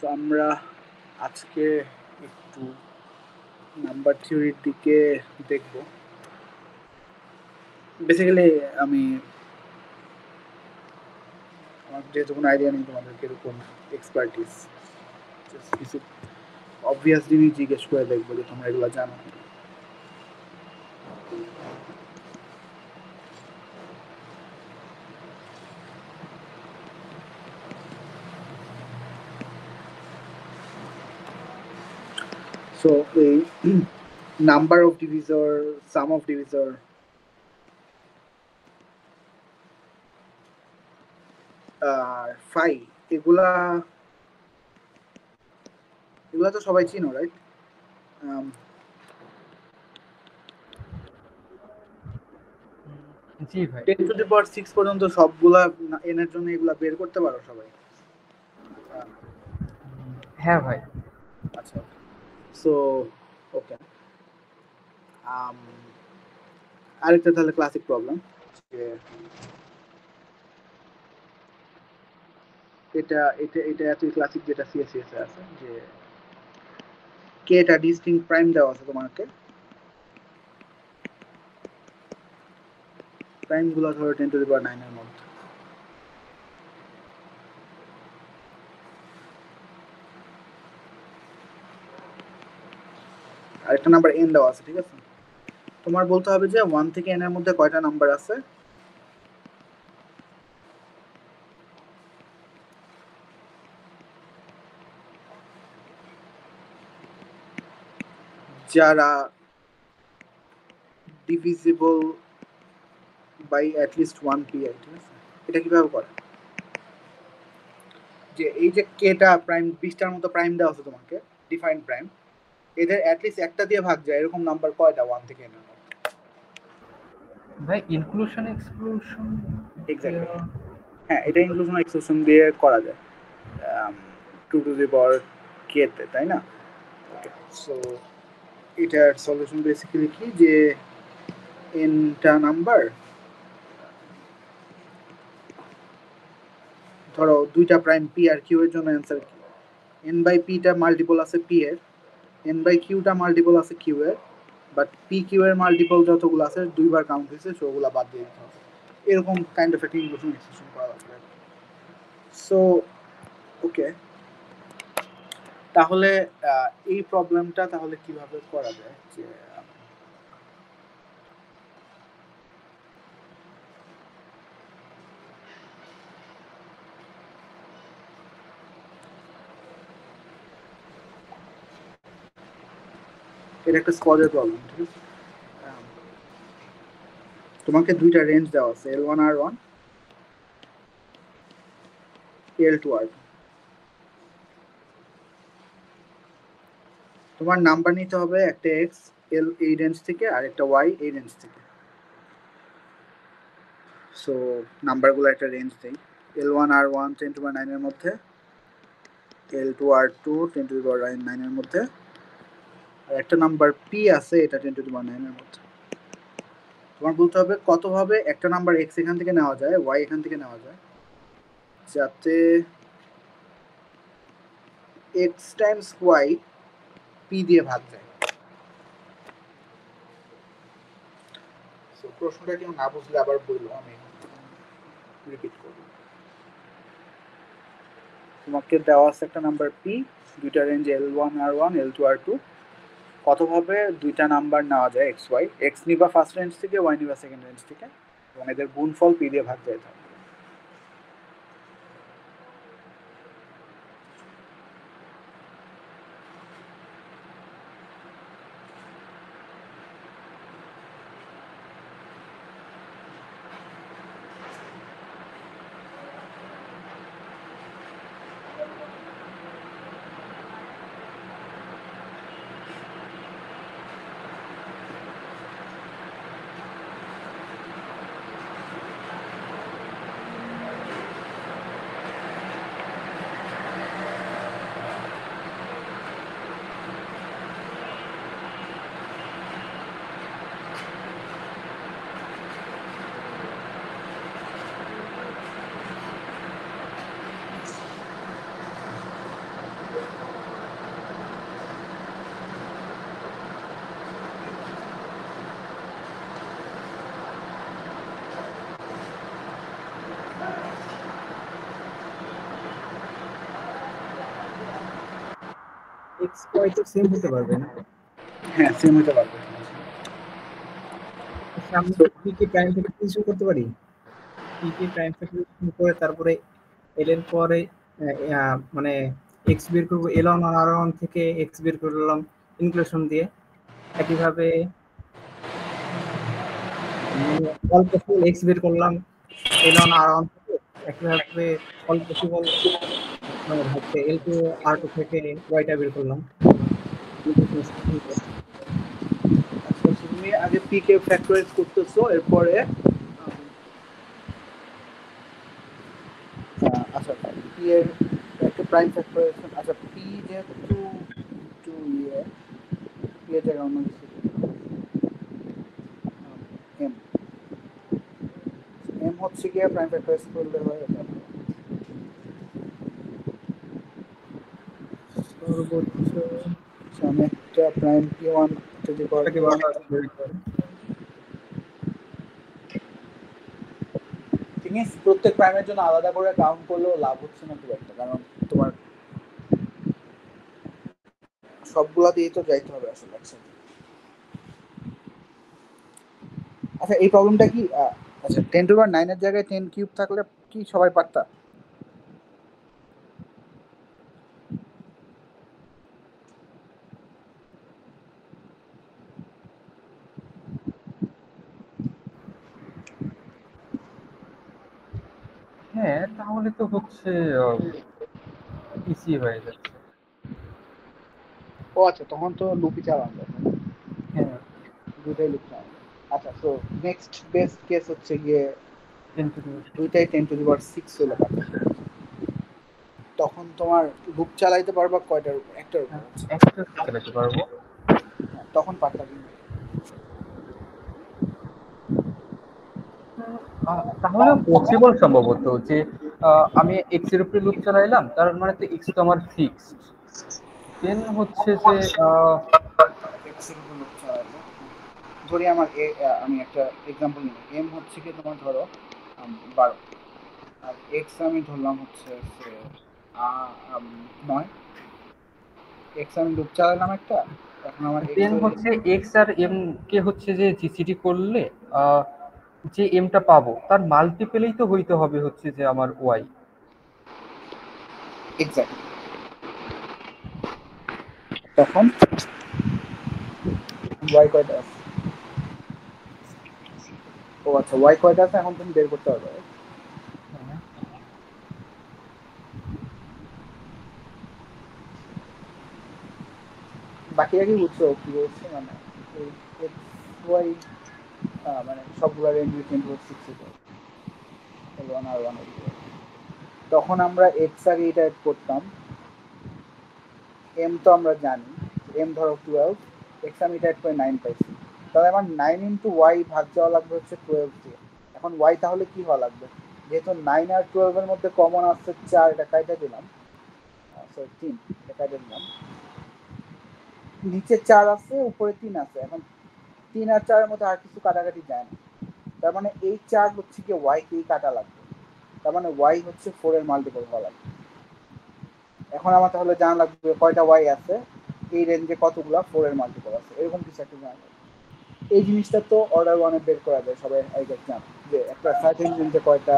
তো আমরা আজকে একটু নাম্বার থিওরির দিকে দেখব। বেসিক্যালি আমার যেহেতু কোনো আইডিয়া নেই তোমাদের কিরকম এক্সপার্টিস, কিছু অবভিয়াস জিনিস জিজ্ঞেস করে দেখবো যে তোমরা এগুলো জানো। সো এই number of divisor, sum of divisor, আর ফাই, এগুলা তো সবাই চিনো, রাইট? জি ভাই। 10 to the power 6 পর্যন্ত সবগুলা এন এর জন্য এগুলা বের করতে পারো সবাই? হ্যাঁ ভাই। আচ্ছা, সো ওকে। আরেকটা তাহলে ক্লাসিক প্রবলেম, যে এটা এটা এটা এতই ক্লাসিক যেটা সিএসএস এ আছে, যে কে এটা ডিস্টিংক্ট প্রাইম দেওয়া আছে তোমাকে, প্রাইম গুলো ধরো 10 to the power 9 এর মধ্যে। আরেকটা নাম্বার এন দেওয়া আছে, ঠিক আছে? তোমার বলতে হবে যে 1 থেকে n এর মধ্যে কয়টা নাম্বার আছে যারা divisible by at least 1 pi, ঠিক আছে? এটা কিভাবে করে, যে এই যে কেটা প্রাইম 20টার মতো প্রাইম দেওয়া আছে তোমাকে, ডিফাইন্ড প্রাইম, এদের অ্যাট লিস্ট একটা দিয়ে ভাগ যায়, এরকম নাম্বার কয়টা 1 থেকে n এর মধ্যে? ভাই ইনক্লুশন এক্সক্লুশন। এক্স্যাক্টলি, হ্যাঁ, এটা ইনক্লুশন এক্সক্লুশন দিয়ে করা যায় 2 to the power k তে, তাই না? ওকে, সো এটার সলিউশন বেসিক্যালি কি, যে এনটা নাম্বার, ধরো দুইটা প্রাইম পি আর কিউ এর জন্য অ্যান্সার কি, এন বাই পিটা মাল্টিপল আছে পি এর, এন বাই কিউটা মাল্টিপল আছে কিউ এর, বাট পি কিউ এর মাল্টিপল যতগুলো আছে দুইবার কাউন্ট হয়েছে, সেগুলো বাদ দিয়ে দিতে হবে। এরকম কাইন্ড অফ একটা ইনক্লুশন এক্সক্লুশন করা লাগবে। সো ওকে, তাহলে এই প্রবলেমটা তাহলে কিভাবে করা যায়, যে এটা একটা স্কোয়ারের প্রবলেম, ঠিক আছে? তোমাকে দুইটা রেঞ্জ দেওয়া আছে, L1 R1, L2 R2। তোমার নাম্বার নিতে হবে, একটা এক্স এল এই রেঞ্জ থেকে আর একটা ওয়াই এই রেঞ্জ থেকে। সো নাম্বারগুলো একটা রেঞ্জ দেই, L1 R1 10 to the power 9 এর মধ্যে, L2 R2 10 to the power 9 এর মধ্যে, আর একটা নাম্বার পি আছে, এটা 10 to the power 9 এর মধ্যে। তোমার বলতে হবে কতভাবে একটা নাম্বার এক্স এখান থেকে নেওয়া যায়, ওয়াই এখান থেকে নেওয়া যায়, যাতে এক্স টাইমস ওয়াই পি দিয়ে ভাগ যায়। সো প্রশ্নটা কেউ না বুঝলে আবার বললো, আমি রিপিট করব। তোমাকে দেওয়া আছে একটা নাম্বার পি, দুইটা range L1 R1 L2 R2, কতভাবে দুইটা নাম্বার নেওয়া যায় এক্স ওয়াই, এক্স নিবা ফার্স্ট রেঞ্জ থেকে, ওয়াই নিবা সেকেন্ড রেঞ্জ থেকে, এবং এদের গুণফল পি দিয়ে ভাগ যায় থাকে। এক্স ওয়াই তো সেম হতে পারবে না? হ্যাঁ, সেম হতে পারবে। আচ্ছা, আমি পি কে প্রাইম ফ্যাক্টরাইজেশন করতে পারি? পি কে প্রাইম ফ্যাক্টরাইজেশন করে তারপরে এল এর পরে মানে এক্স বের করবো, এল অন আর অন থেকে এক্স বের করলাম ইনক্লুশন দিয়ে। একইভাবে মানে অল পসিবল এক্স বের করলাম এল অন আর অন থেকে। একইভাবে অল পসিবল মানে হচ্ছে এল টু আর টু থেকে ওয়াইটা বের করলাম। আচ্ছা, তুমি আগে পি কে ফ্যাক্টরাইজ করতেছো, এরপরে আচ্ছা পি এর একটা প্রাইম ফ্যাক্টরাইজেশন। আচ্ছা, পি যেহেতু টু ইয়ে, পি এর জায়গায় অন্য কিছু এম, এম হচ্ছে গিয়ে প্রাইম ফ্যাক্টরাইজ করলে হয় এটা। সর্বোচ্চ আচ্ছা, আমি একটা প্রাইম পি ওয়ান যদি এটাকে বলা হয় ঠিক আছে, প্রত্যেক প্রাইমের জন্য আলাদা করে কাউন্ট করলেও লাভ হচ্ছে না খুব একটা, কারণ তোমার সবগুলা দিয়ে তো যাইতে হবে আসলে একসাথে। আচ্ছা, এই প্রবলেমটা কি আচ্ছা 10⁻৯ এর জায়গায় 10 কিউব থাকলে কি সবাই পারতা? হ্যাঁ, তাহলে তো হচ্ছে ইজি হয়ে যাচ্ছে। ও আচ্ছা, তখন তো লুপই চালানো যাবে, হ্যাঁ, দুটাই লুপ চালানো। আচ্ছা, তো নেক্সট বেস্ট কেস হচ্ছে গিয়ে 10 to the দুইটাই 10⁻6 হলে পারতা। তখন তোমার লুপ চালাইতে পারবা কয়টার উপর? একটার উপর। একটা চালাতে পারবো। হ্যাঁ, তখন পারতা কিন্তু। তাহলে পসিবল সম্ভবত যে আমি এক্স এর উপরে লুপ চালাইলাম, তার মানে তো এক্স তো আমার ফিক্সড। দেন হচ্ছে যে এক্স এর উপর লুপ চালাইবো। ধরি আমার আমি একটা এক্সাম্পল নিই, এম হচ্ছে কি তোমার ধরো 12, আর এক্স আমি ধরলাম হচ্ছে 9। এক্স আমি লুপ চালালাম একটা, এখন আমার এক্স দেন হচ্ছে এক্স আর এম কে হচ্ছে যে জিসিডি করলে যে এমটা পাবো তার মাল্টিপেলেই তো হইতে হবে হচ্ছে যে আমার ওয়াই। এক্স্যাক্ট। তখন ওয়াই কয়টা আছে? ও আচ্ছা, ওয়াই কয়টা আছে এখন তুমি বের করতে পারবে। বাকিরা কি বুঝছো কি বলছে? মানে এক্স ওয়াই মানে সবগুলো রেঞ্জ 10⁻6 L1 R1 তখন আমরা এক্স আর ইটারেট করতাম। এম তো আমরা জানি, এম ধরো 12, এক্স আমি ইটারেট করে 9 পাইছি, তাহলে আমার 9 ইন্টু ওয়াই ভাগ যাওয়া লাগবে হচ্ছে 12 দিয়ে। এখন ওয়াই তাহলে কি হওয়া লাগবে? যেহেতু 9 আর 12 এর মধ্যে কমন আসছে 4, এটা কাইটা দিলাম, সরি 3, এটা কাইটা দিলাম। নিচে 4 আছে, উপরে 3 আছে। এখন 3 আর 4 এর মধ্যে আর কিছু কাটাকাটি যায় না, তার মানে এই 4 হচ্ছে কি ওয়াই কেই কাটা লাগবে, তার মানে ওয়াই হচ্ছে 4 এর মাল্টিপল হওয়া লাগবে। এখন আমার তাহলে জানা লাগবে কয়টা ওয়াই আছে, এই রেঞ্জে কতগুলা 4 এর মাল্টিপল আছে, এরকম কিছু একটা জানা লাগবে। এই জিনিসটা তো অর্ডার 1 এ বের করা যায়, সবাই আই গেস জানো যে একটা সার্টেন রেঞ্জে কয়টা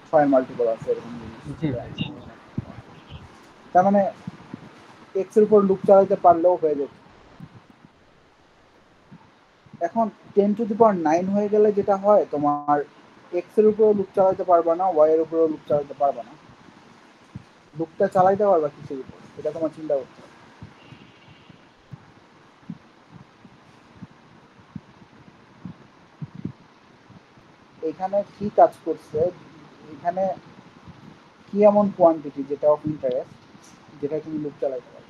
6 এর মাল্টিপল আছে, এরকম জিনিস। জি ভাই। তার মানে এক্স এর উপর লুপ চালাতে পারলেও হয়ে যেত। এখন 10⁻9 হয়ে গেলে যেটা হয়, তোমার এক্স এর উপরেও লুপ চালাতে পারবা না, ওয়াই এর উপরেও লুপ চালাতে পারবা না। লুপটা চালাইতে পারবা কিসের উপর, এটা তোমার চিন্তা করতে হবে। এখানে কি কাজ করছে, এখানে কি এমন কোয়ান্টিটি যেটা অফ ইন্টারেস্ট, যেটা তুমি লুপ চালাইতে পারবে?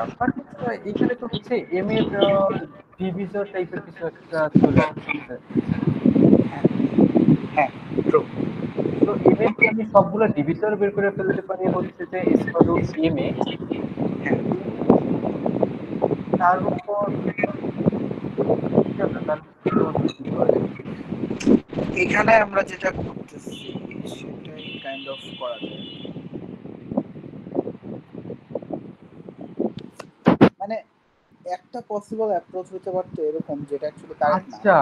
আচ্ছা বাট এখানে তো হচ্ছে এম এর ডিভিজর টাইপের কিছু একটা চলে আসছে। হ্যাঁ ট্রু। তো এম এর কি আমি সবগুলো ডিভিজর বের করে ফেলতে পারি হচ্ছে যে স্কয়ার রুট এম এ, তার উপর তার কিভাবে কি করা যায়? এখানে আমরা যেটা করতেছি সেটাই কাইন্ড অফ করা যায়। মানে একটা পসিবল অ্যাপ্রোচ হতে পারতো এরকম, যেটা অ্যাকচুয়ালি কারেক্ট না। আচ্ছা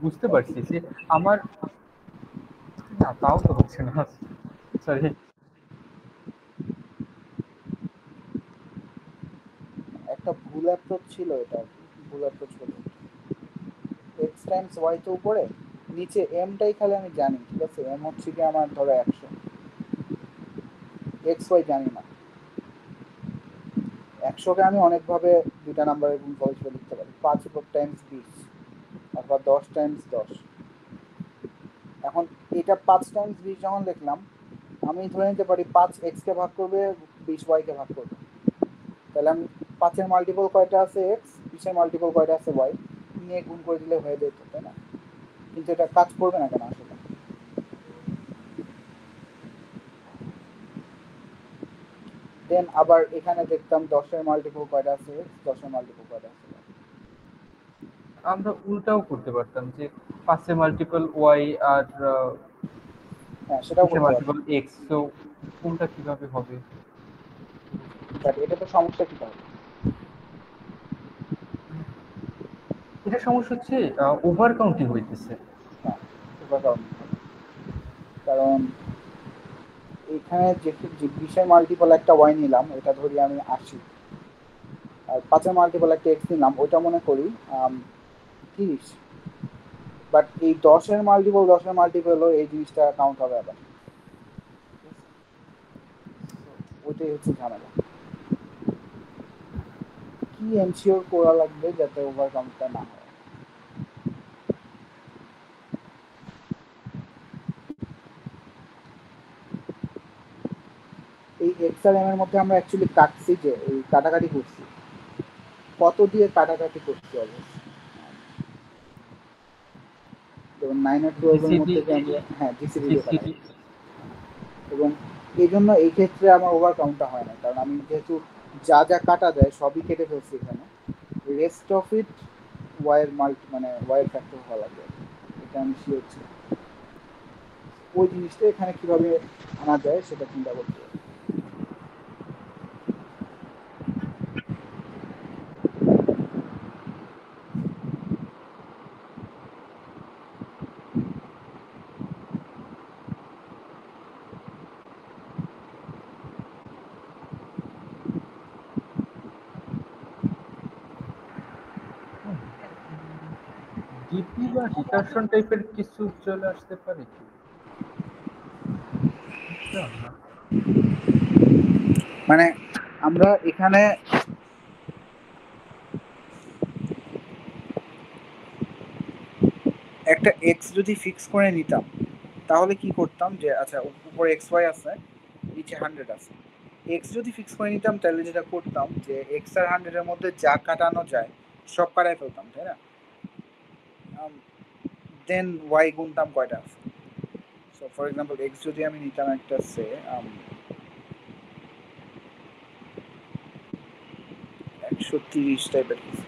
বুঝতে পারছি যে আমার না তাও তো হচ্ছে না, সরি। একটা ভুল অ্যাপ্রোচ ছিল এটা, ভুল অ্যাপ্রোচ হলো এক্স টাইমস ওয়াই তো উপরে, নিচে এমটাই খালি আমি জানি, ঠিক আছে? এম হচ্ছে কি আমার ধরো 100, এক্স ওয়াই জানি না। 100কে আমি অনেকভাবে দুটা নাম্বারের গুণফল হিসেবে লিখতে পারি, 5 টাইমস 20 অথবা 10 টাইমস 10। এখন এটা 5 টাইমস 20 যখন লিখলাম, আমি ধরে নিতে পারি 5 এক্স কে ভাগ করবে 20 ওয়াই কে ভাগ করবে। তাহলে আমি 5 এর মাল্টিপল কয়টা আছে এক্স, 20 এর মাল্টিপল কয়টা আছে ওয়াই নিয়ে গুণ করে দিলে হয়ে যেত, তাই না? কিন্তু এটা কাজ করবে না কেন আসলে? দেন আবার এখানে দেখতাম 10 এর মাল্টিপল কয়টা আছে এক্স, 10 এর মাল্টিপল কয়টা আছে y। আমরা উল্টাও করতে পারতাম যে 5 এর মাল্টিপল ওয়াই আর হ্যাঁ সেটাও 20 এর করতে পারি, মাল্টিপল এক্স, তো কোনটা কিভাবে হবে? বাট এটা তো সমস্যা কি তাহলে? এটা সমস্যা হচ্ছে ওভার কাউন্টিং হইতেছে। হ্যাঁ এবার কারণ এখানে যে 20 এর মাল্টিপল একটা ওয়াই নিলাম, এটা ধরি আমি 80, আর 5 এর মাল্টিপল একটা এক্স নিলাম, ওইটা মনে করি 30। বাট এই 10 এর মাল্টিপল হলো এই জিনিসটা কাউন্ট হবে আবার, ওইটাই হচ্ছে ঝামেলা। কি এনশিওর করা লাগবে যাতে ওভার কাউন্টটা না হয়? এই এক্স আর এম এর মধ্যে আমরা অ্যাকচুয়ালি কাটছি, যে এই কাটাকাটি করছি, কত দিয়ে কাটাকাটি করছি অবশ্য। যেমন 9 আর 12 এর জিসিডি, মধ্যে যে আমরা হ্যাঁ জিসিডি দিয়ে জিসিডি। কাটাকাটি, এবং এই জন্য এই ক্ষেত্রে আমার ওভার কাউন্টটা হয় না, কারণ আমি যেহেতু যা যা কাটা যায় সবই কেটে ফেলছি এখানে। রেস্ট অফ ইট ওয়াইয়ের মানে ওয়াইয়ের ফ্যাক্টর হওয়া লাগবে, এটা আমি শিওর ছিলাম। ওই জিনিসটা এখানে কিভাবে আনা যায় সেটা চিন্তা করতে হবে। ডিপি বা রিকারশন টাইপের কিছু চলে আসতে পারে কি? বুঝলাম না। মানে আমরা এখানে একটা এক্স যদি ফিক্স করে নিতাম, তাহলে কি করতাম যে আচ্ছা উপরে এক্স ওয়াই আছে, নিচে 100 আছে। এক্স যদি ফিক্স করে নিতাম তাহলে যেটা করতাম যে এক্স আর 100-এর মধ্যে যা কাটানো যায় সব কাটাই ফেলতাম, তাই না? দেন ওয়াই গুনতাম কয়টা আছে। সো ফর এক্সাম্পল এক্স যদি আমি নিতাম একটা সে 130 টাইপের কিছু,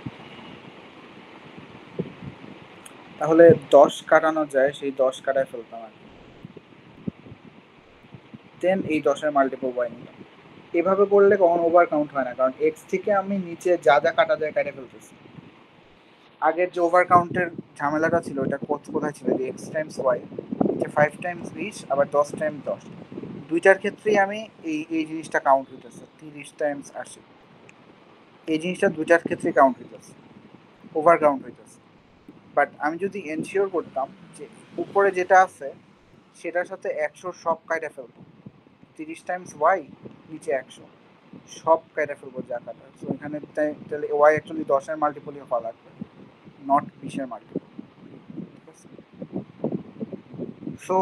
তাহলে 10 কাটানো যায়, সেই 10 কাটায় ফেলতাম আর কি। দেন এই 10-এর মাল্টিপল ওয়াই নিলাম। এভাবে করলে কখনো ওভার কাউন্ট হয় না, কারণ এক্স থেকে আমি নিচে যা যা কাটা যায় কাটে ফেলতেছি। আগের যে ওভার কাউন্টের ঝামেলাটা ছিল ওটা কোথায় ছিল, যে এক্স টাইমস ওয়াই, যে 5 টাইমস 20 আবার 10 টাইমস 10, দুইটার ক্ষেত্রেই আমি এই জিনিসটা কাউন্ট হইতেছে 30 টাইমস 80, এই জিনিসটা দুইটার ক্ষেত্রেই কাউন্ট হইতেছে, ওভার কাউন্ট হইতেছে। বাট আমি যদি এনশিওর করতাম যে উপরে যেটা আছে সেটার সাথে 100 সব কাটা ফেলবো, 30 টাইমস ওয়াই নিচে 100 সব কাটা ফেলবো যা কাটা, সো এখানে তাহলে ওয়াই অ্যাকচুয়ালি 10-এর মাল্টিপলই হওয়া লাগবে, নট 20-এর মাল্টিপল। ঠিক আছে? সো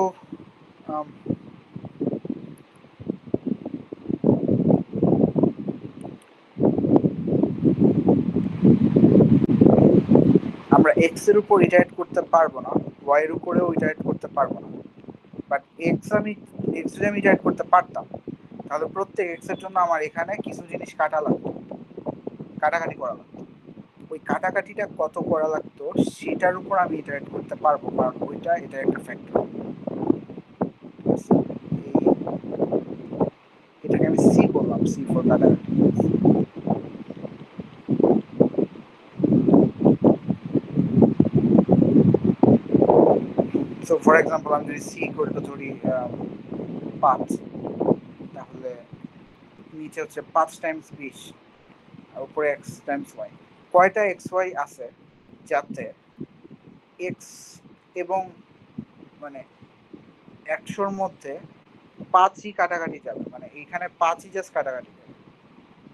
এক্স এর উপর ইটারেট করতে পারবো না, ওয়াই এর উপরেও ইটারেট করতে পারবো না, বাট এক্স যদি আমি ইটারেট করতে পারতাম তাহলে প্রত্যেক এক্স এর জন্য আমার এখানে কিছু জিনিস কাটাকাটি করা লাগতো। ওই কাটাকাটিটা কত করা লাগতো সেটার উপর আমি ইটারেট করতে পারবো, কারণ এটা একটা ফ্যাক্টর। এটাকে আমি সি বললাম, সি ফর কাটাকাটি। সো ফর এক্সাম্পল আমি যদি সি ইকুয়াল টু ধরি 5, তাহলে নিচে হচ্ছে 5 টাইমস 20 আর উপরে এক্স টাইমস ওয়াই। কয়টা এক্স ওয়াই আছে যাতে এক্স এবং মানে 100-র মধ্যে 5ই কাটাকাটি যাবে, মানে এইখানে 5ই জাস্ট কাটাকাটি যাবে,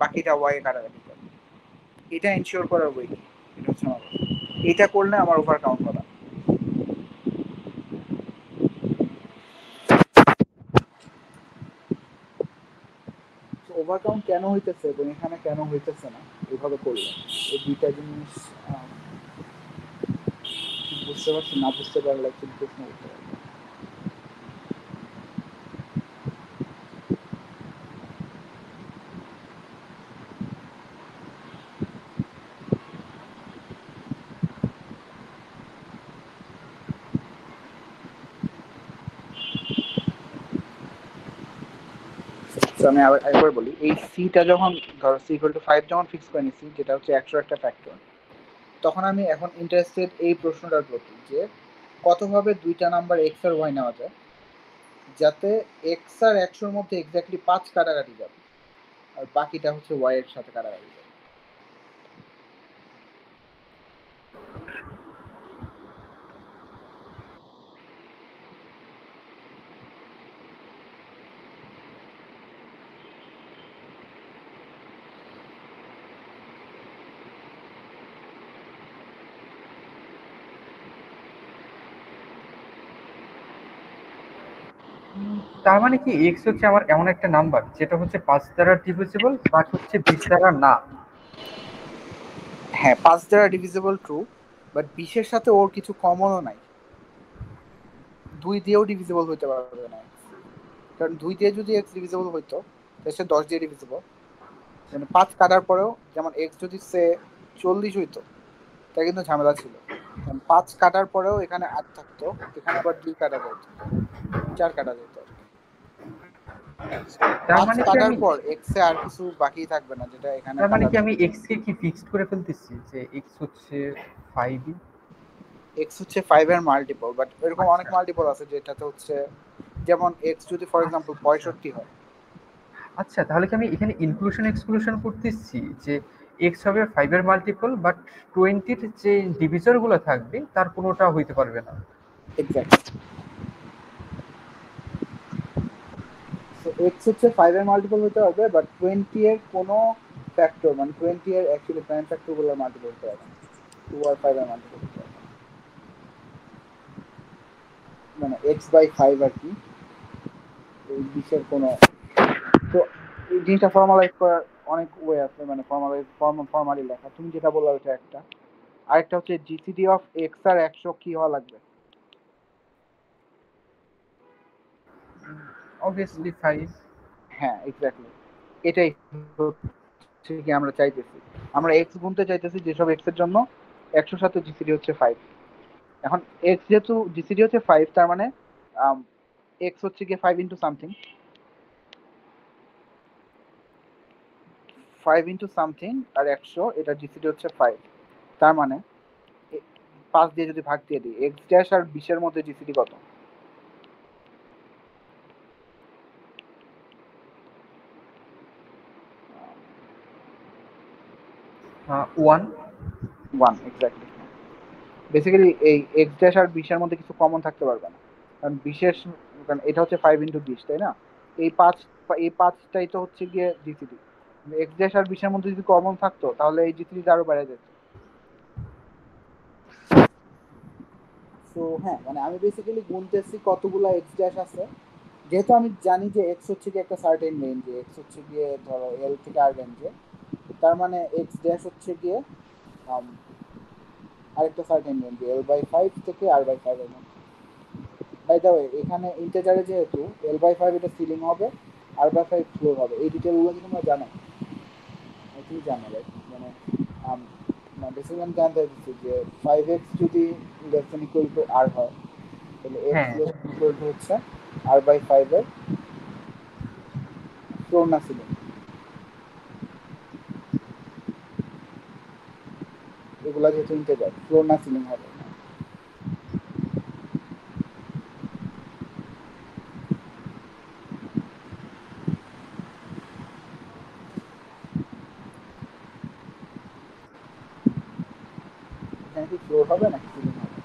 বাকিটা ওয়াই কাটাকাটি যাবে। এটা এনশিওর করার বই কি, এটা হচ্ছে আমার কথা। এটা করলে আমার ওভার কাউন্ট করা। ওভার কাউন্ট কেন হইতেছে এবং এখানে কেন হইতেছে না এভাবে করলে, এই দুইটা জিনিস বুঝতে পারছি, না বুঝতে পারলে একটু প্রশ্ন করতে পারবো। আমি একবার বলি, এই সিটা যখন ধরো সি ইকুয়াল টু 5 যখন ফিক্স করে নিছি, যেটা হচ্ছে 100 একটা ফ্যাক্টর, তখন আমি এখন ইন্টারেস্টেড এই প্রশ্নটার প্রতি যে কতভাবে দুইটা নাম্বার এক্স আর ওয়াই নেওয়া যায় যাতে এক্স আর 100-র মধ্যে এক্স্যাক্টলি 5 কাটাকাটি যাবে আর বাকিটা হচ্ছে ওয়াই এর সাথে কাটাকাটি যাবে। তার মানে কি এক্স হচ্ছে আমার এমন একটা নাম্বার যেটা হচ্ছে 5 দ্বারা ডিভিজিবল বাট হচ্ছে 20 দ্বারা না? হ্যাঁ, 5 দ্বারা ডিভিজিবল ট্রু, বাট 20-এর সাথে ওর কিছু কমনও নাই। 2 দিয়েও ডিভিজিবল হইতে পারবে না, কারণ 2 দিয়ে যদি এক্স ডিভিজিবল হইতো তাহলে সে 10 দিয়ে ডিভিজিবল। মানে 5 কাটার পরেও যেমন এক্স যদি সে 40 হইতো তা কিন্তু ঝামেলা ছিল, কারণ 5 কাটার পরেও এখানে 8 থাকতো, এখানে আবার 2 কাটা যেত, 4 কাটা যেত। তার 5 মানে কি কাটার আমি পর এক্স এ আর কিছু বাকি থাকবে না, যেটা এখানে তার মানে কি কাটার আমি এক্স কে কি ফিক্সড করে ফেলতেছি যে এক্স হচ্ছে 5? এক্স হচ্ছে 5 এর মাল্টিপল, বাট এরকম অনেক আচ্ছা মাল্টিপল আছে যেটাতে হচ্ছে, যেমন এক্স যদি ফর এক্সাম্পল 65 হয়। আচ্ছা, তাহলে কি আমি এখানে ইনক্লুশন এক্সক্লুশন করতেছি যে এক্স হবে 5 এর মাল্টিপল বাট 20-র যে ডিভিজর গুলো থাকবে তার কোনোটা হইতে পারবে না? এক্স্যাক্টলি। সো এক্স হচ্ছে 5 এর মাল্টিপল হতে হবে, বাট 20 এর কোনো ফ্যাক্টর, মানে 20 এর অ্যাকচুয়ালি প্রাইম ফ্যাক্টর গুলো মাল্টিপল হতে হবে না, 2 আর 5 এর মাল্টিপল হতে হবে, মানে এক্স বাই 5 আর কি, এই বিশের কোনো। তো এই জিনিসটা ফর্মালাইজ করার অনেক ওয়ে আছে, মানে ফর্মালি লেখা, তুমি যেটা বললা ওটা একটা। আরেকটা হচ্ছে জিসিডি অফ এক্স আর 100 কি হওয়া লাগবে? অবভিয়াসলি 5। হ্যাঁ এক্স্যাক্টলি, এটাই হচ্ছে কি আমরা চাইতেছি, আমরা এক্স গুনতে চাইতেছি যেসব এক্স এর জন্য 100 সাথে জিসিডি হচ্ছে 5। এখন এক্স যেহেতু জিসিডি হচ্ছে 5, তার মানে এক্স হচ্ছে গিয়ে 5 ইন্টু সামথিং, 5 ইন্টু সামথিং আর 100, এটা জিসিডি হচ্ছে 5। তার মানে 5 দিয়ে যদি ভাগ দিয়ে দিই, এক্স ড্যাশ আর 20-এর মধ্যে জিসিডি কত? 1। 1 এক্স্যাক্টলি। বেসিক্যালি এই এক্স ড্যাশ আর 20-এর মধ্যে কিছু কমন থাকতে পারবে না, কারণ বিশেষ, কারণ এটা হচ্ছে 5 ইন্টু 20, তাই না? এই 5টাই তো হচ্ছে গিয়ে জিসিডি। এক্স ড্যাশ আর 20-এর মধ্যে যদি কমন থাকতো তাহলে এই জিসিডিটা আরো বেড়ে যেত। তো হ্যাঁ, মানে আমি বেসিক্যালি গুনতেছি কতগুলো এক্স ড্যাশ আছে, যেহেতু আমি জানি যে এক্স হচ্ছে গিয়ে একটা সার্টেন রেঞ্জে, এক্স হচ্ছে গিয়ে ধরো এল থেকে আর রেঞ্জে, তার মানে এক্স ড্যাশ হচ্ছে গিয়ে আরেকটা সার্টেন রেঞ্জ L/5 থেকে R/5 এর মধ্যে। বাই দ্য ওয়ে এখানে ইন্টিজারে যেহেতু L/5 এটা সিলিং হবে, R/5 ফ্লোর হবে, এই ডিটেলগুলো কি তোমরা জানো? তুমি জানো রাইট? মানে বেসিক্যালি আমি জানতে চাইছি যে 5x যদি less than equal two R হয় তাহলে x হ্যাঁ লেস দেন ইকুয়াল টু হচ্ছে R/5 এর ফ্লোর না সিলিং। এগুলা যেহেতু ইন্টিজার, ফ্লোর না সিলিং হবে। এখানে কি ফ্লোর হবে নাকি সিলিং হবে?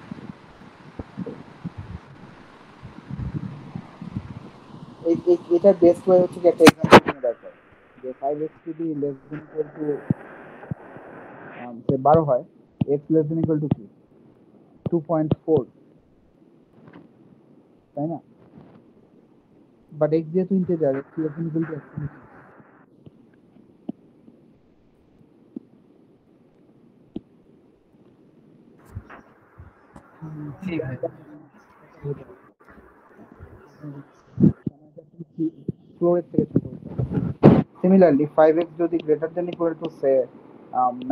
এটার বেস্ট ওয়ে হচ্ছে কি একটা এক্সাম্পল তুমি দরকার যে 5x যদি লেস দেন ইকুয়াল টু 12 হয়, x less than equal to কি 2.4, তাই না? বাট x যেহেতু integer, x less than equal to actually জি ভাই। ফ্লোরের থেকে ছোট হতে হবে। সিমিলারলি 5x যদি greater than equal to say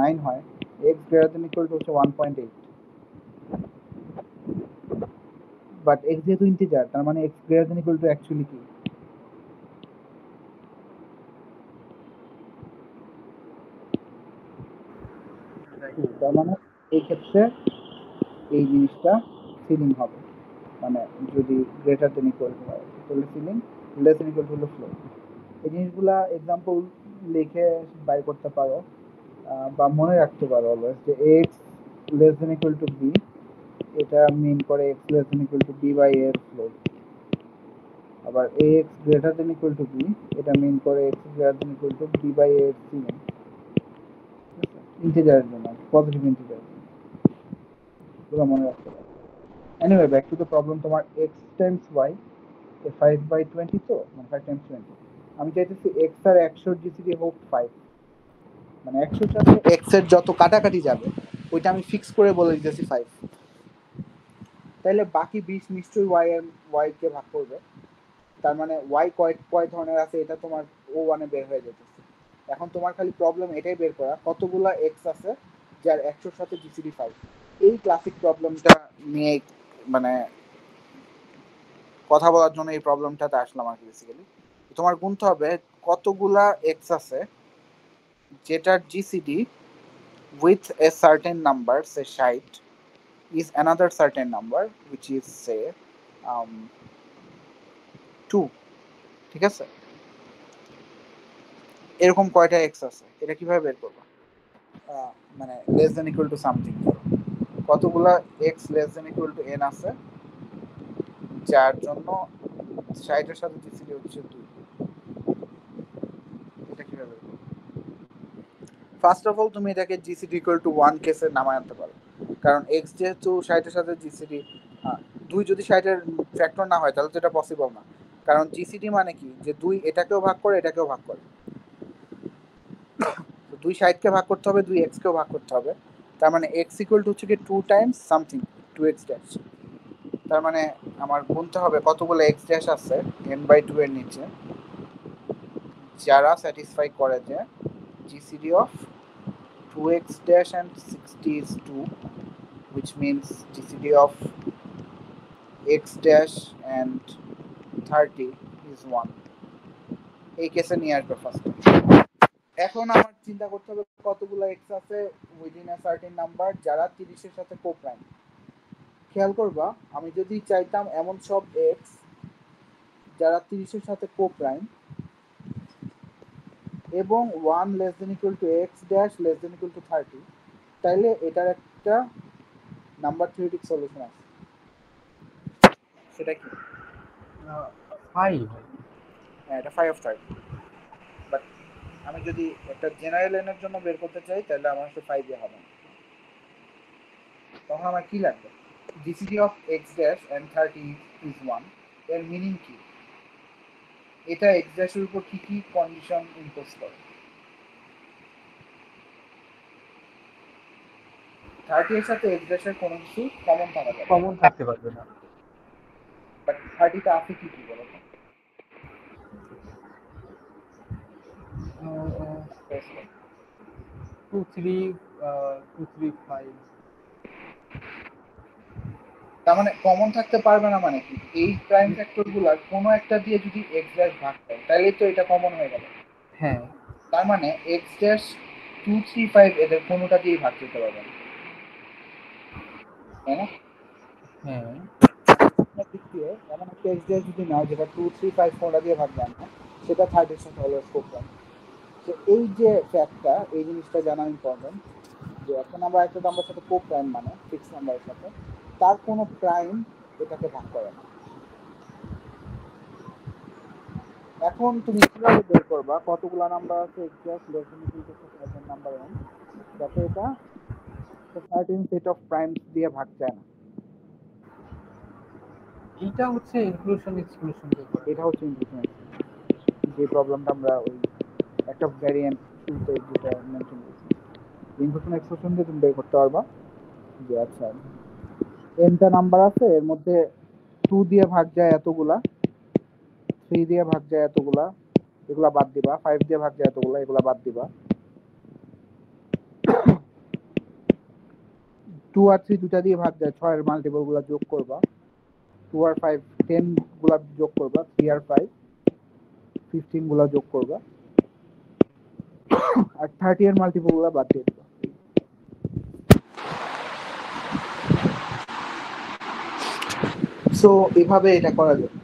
9 হয়, x greater than equal to হচ্ছে 1.8, বাট x যেহেতু ইন্টিজার তার মানে x greater than equal to actually কি? তার মানে এই ক্ষেত্রে এই জিনিসটা সিলিং হবে, মানে যদি গ্রেটার দেন ইকুয়াল টু হয় তাহলে ceiling, less than equal two হলো ফ্লোর। এই জিনিসগুলা এক্সাম্পল লিখে বাই করতে পারো, বা মনে রাখতে পারো অলওয়েজ যে x less than equal to b, এটা মিন করে x less than equal to b by a এর ফ্লোর। আবার ax greater than equal to b, এটা মিন করে x greater than equal to b by a এর ceiling. ইন্টিজারের জন্য, positive integer, পুরো মনে রাখতে পারো। Anyway back to the problem, তোমার x টাইমস y 5/20, তো মানে 5 টাইমস 20, আমি চাইতেছি x আর 100 জিসিডি হোক 5, মানে 100 সাথে x এর যত কাটাকাটি যাবে ওইটা আমি ফিক্স করে বলে দিতেছি 5। তাহলে বাকি 20 নিশ্চয়ই y কে ভাগ করবে, তার মানে y কয় কয় ধরনের আছে এটা তোমার O1 এ বের হয়ে যেতেছে। এখন তোমার খালি প্রবলেম এটাই বের করা কতগুলা x আছে যার 100 সাথে জিসিডি 5। এই ক্লাসিক প্রবলেমটা নিয়ে মানে কথা বলার জন্য এই প্রবলেমটাতে আসলাম আর কি। বেসিক্যালি তোমার গুনতে হবে কতগুলা x আছে যেটার GCD with a certain number, say 60, is another certain number which is say 2, ঠিক আছে? এরকম কয়টা x আছে এটা কিভাবে বের করবো? মানে less than equal to something, কতগুলা x less than equal two n আছে যার জন্য 60 এর সাথে জিসিডি হচ্ছে 2, এটা কিভাবে বের করবো? ফার্স্ট অফ অল তুমি এটাকে জিসিডি ইকুয়াল টু 1 কেসে নামায় আনতে পারো, কারণ x যেহেতু 60 এর সাথে জিসিডি 2 যদি 60 এর ফ্যাক্টর না হয় তাহলে তো এটা পসিবল না, কারণ জিসিডি মানে কি যে 2 এটাকেও ভাগ করে এটাকেও ভাগ করে, তো 2 60 কে ভাগ করতে হবে 2 x কেও ভাগ করতে হবে, তার মানে x ইকুয়াল টু হচ্ছে কি 2 টাইমস সামথিং 2x ড্যাশ। তার মানে আমার গুনতে হবে কতগুলো x ড্যাশ আছে n/2 এর নিচে যারা স্যাটিসফাই করে যে GCD of 2x dash and 60 is 2, which means GCD of x dash and 30 is 1. এই কেসে নিয়ে আসবে ফার্স্ট। এখন আমার চিন্তা করতে হবে কতগুলো x আছে উইদিন আ সার্টেন নাম্বার যারা 30 এর সাথে কোপ্রাইম। খেয়াল করবা আমি যদি চাইতাম এমন সব x যারা 30 এর সাথে কোপ্রাইম এবং 1 less than equal two x dash less than equal two 30, তাইলে এটার একটা নাম্বার থিওরিটিক সলিউশন আছে। সেটা কি? 5। হ্যাঁ, এটা 5 অফ 30, বাট আমি যদি একটা জেনারেল এনের জন্য বের করতে চাই তাহলে আমার কাছে 5 দিয়ে হবে না। তখন আমার কি লাগবে? GCD of X dash and 30 is 1, এর মিনিং কি? এটা এক্স ড্যাশের উপর কি কি কন্ডিশন ইম্পোজ করে? 30 এর সাথে x ড্যাশের কোনো কিছু কমন থাকা যাবে কমন থাকতে পারবে না। বাট 30 টা আছে কি কি বলো তো? 2 3 2 3 5 তার মানে কমন থাকতে পারবে না মানে কি, এই প্রাইম ফ্যাক্টর গুলার কোনো একটা দিয়ে যদি x ড্যাশ ভাগ দেয় তাহলে তো এটা কমন হয়ে গেল। হ্যাঁ তার মানে x ড্যাশ 2 3 5 এদের কোনোটা দিয়েই ভাগ দিতে পারবে না, তাই না? হ্যাঁ দিক দিয়ে এমন একটা x ড্যাশ যদি নাও যেটা 2 3 5 কোনটা দিয়ে ভাগ দেয় না, সেটা 30 এর সাথে অলওয়েজ কোপ দেয়। তো এই যে ফ্যাক্টটা, এই জিনিসটা জানা ইম্পর্টেন্ট যে একটা নাম্বার একটা নাম্বার সাথে কোপ প্রাইম মানে ফিক্স নাম্বারের সাথে তার কোনো প্রাইম এটাকে ভাগ করে না। এখন তুমি কিভাবে বের করবা কতগুলা নাম্বার আছে এক্সাক্ট নাম্বার n যাতে এটা সার্টেন সেট অফ প্রাইমস দিয়ে ভাগ যায় না। এইটা হচ্ছে ইনক্লুশন এক্সক্লুশন ব্যাপার। এটা হচ্ছে ইনক্লুশন যে প্রবলেমটা আমরা ওই একটা ভ্যারিয়েন্ট শুরুতে যেটা মেনশন করছি, ইনক্লুশন এক্সক্লুশন দিয়ে তুমি বের করতে পারবা যে আচ্ছা nটা নাম্বার আছে এর মধ্যে 2 দিয়ে ভাগ যায় এতগুলা, 3 দিয়ে ভাগ যায় এতগুলা, এগুলা বাদ দিবা, 5 দিয়ে ভাগ যায় এতগুলা, এগুলা বাদ দিবা, 2 আর 3 দুটা দিয়ে ভাগ যায় 6 এর মাল্টিপল গুলা যোগ করবা, 2 আর 5 10 গুলা যোগ করবা, 3 আর 5 15 গুলা যোগ করবা, আর 30 এর মাল্টিপল গুলা বাদ দিয়ে দিবা। সো এভাবে এটা করা যায়।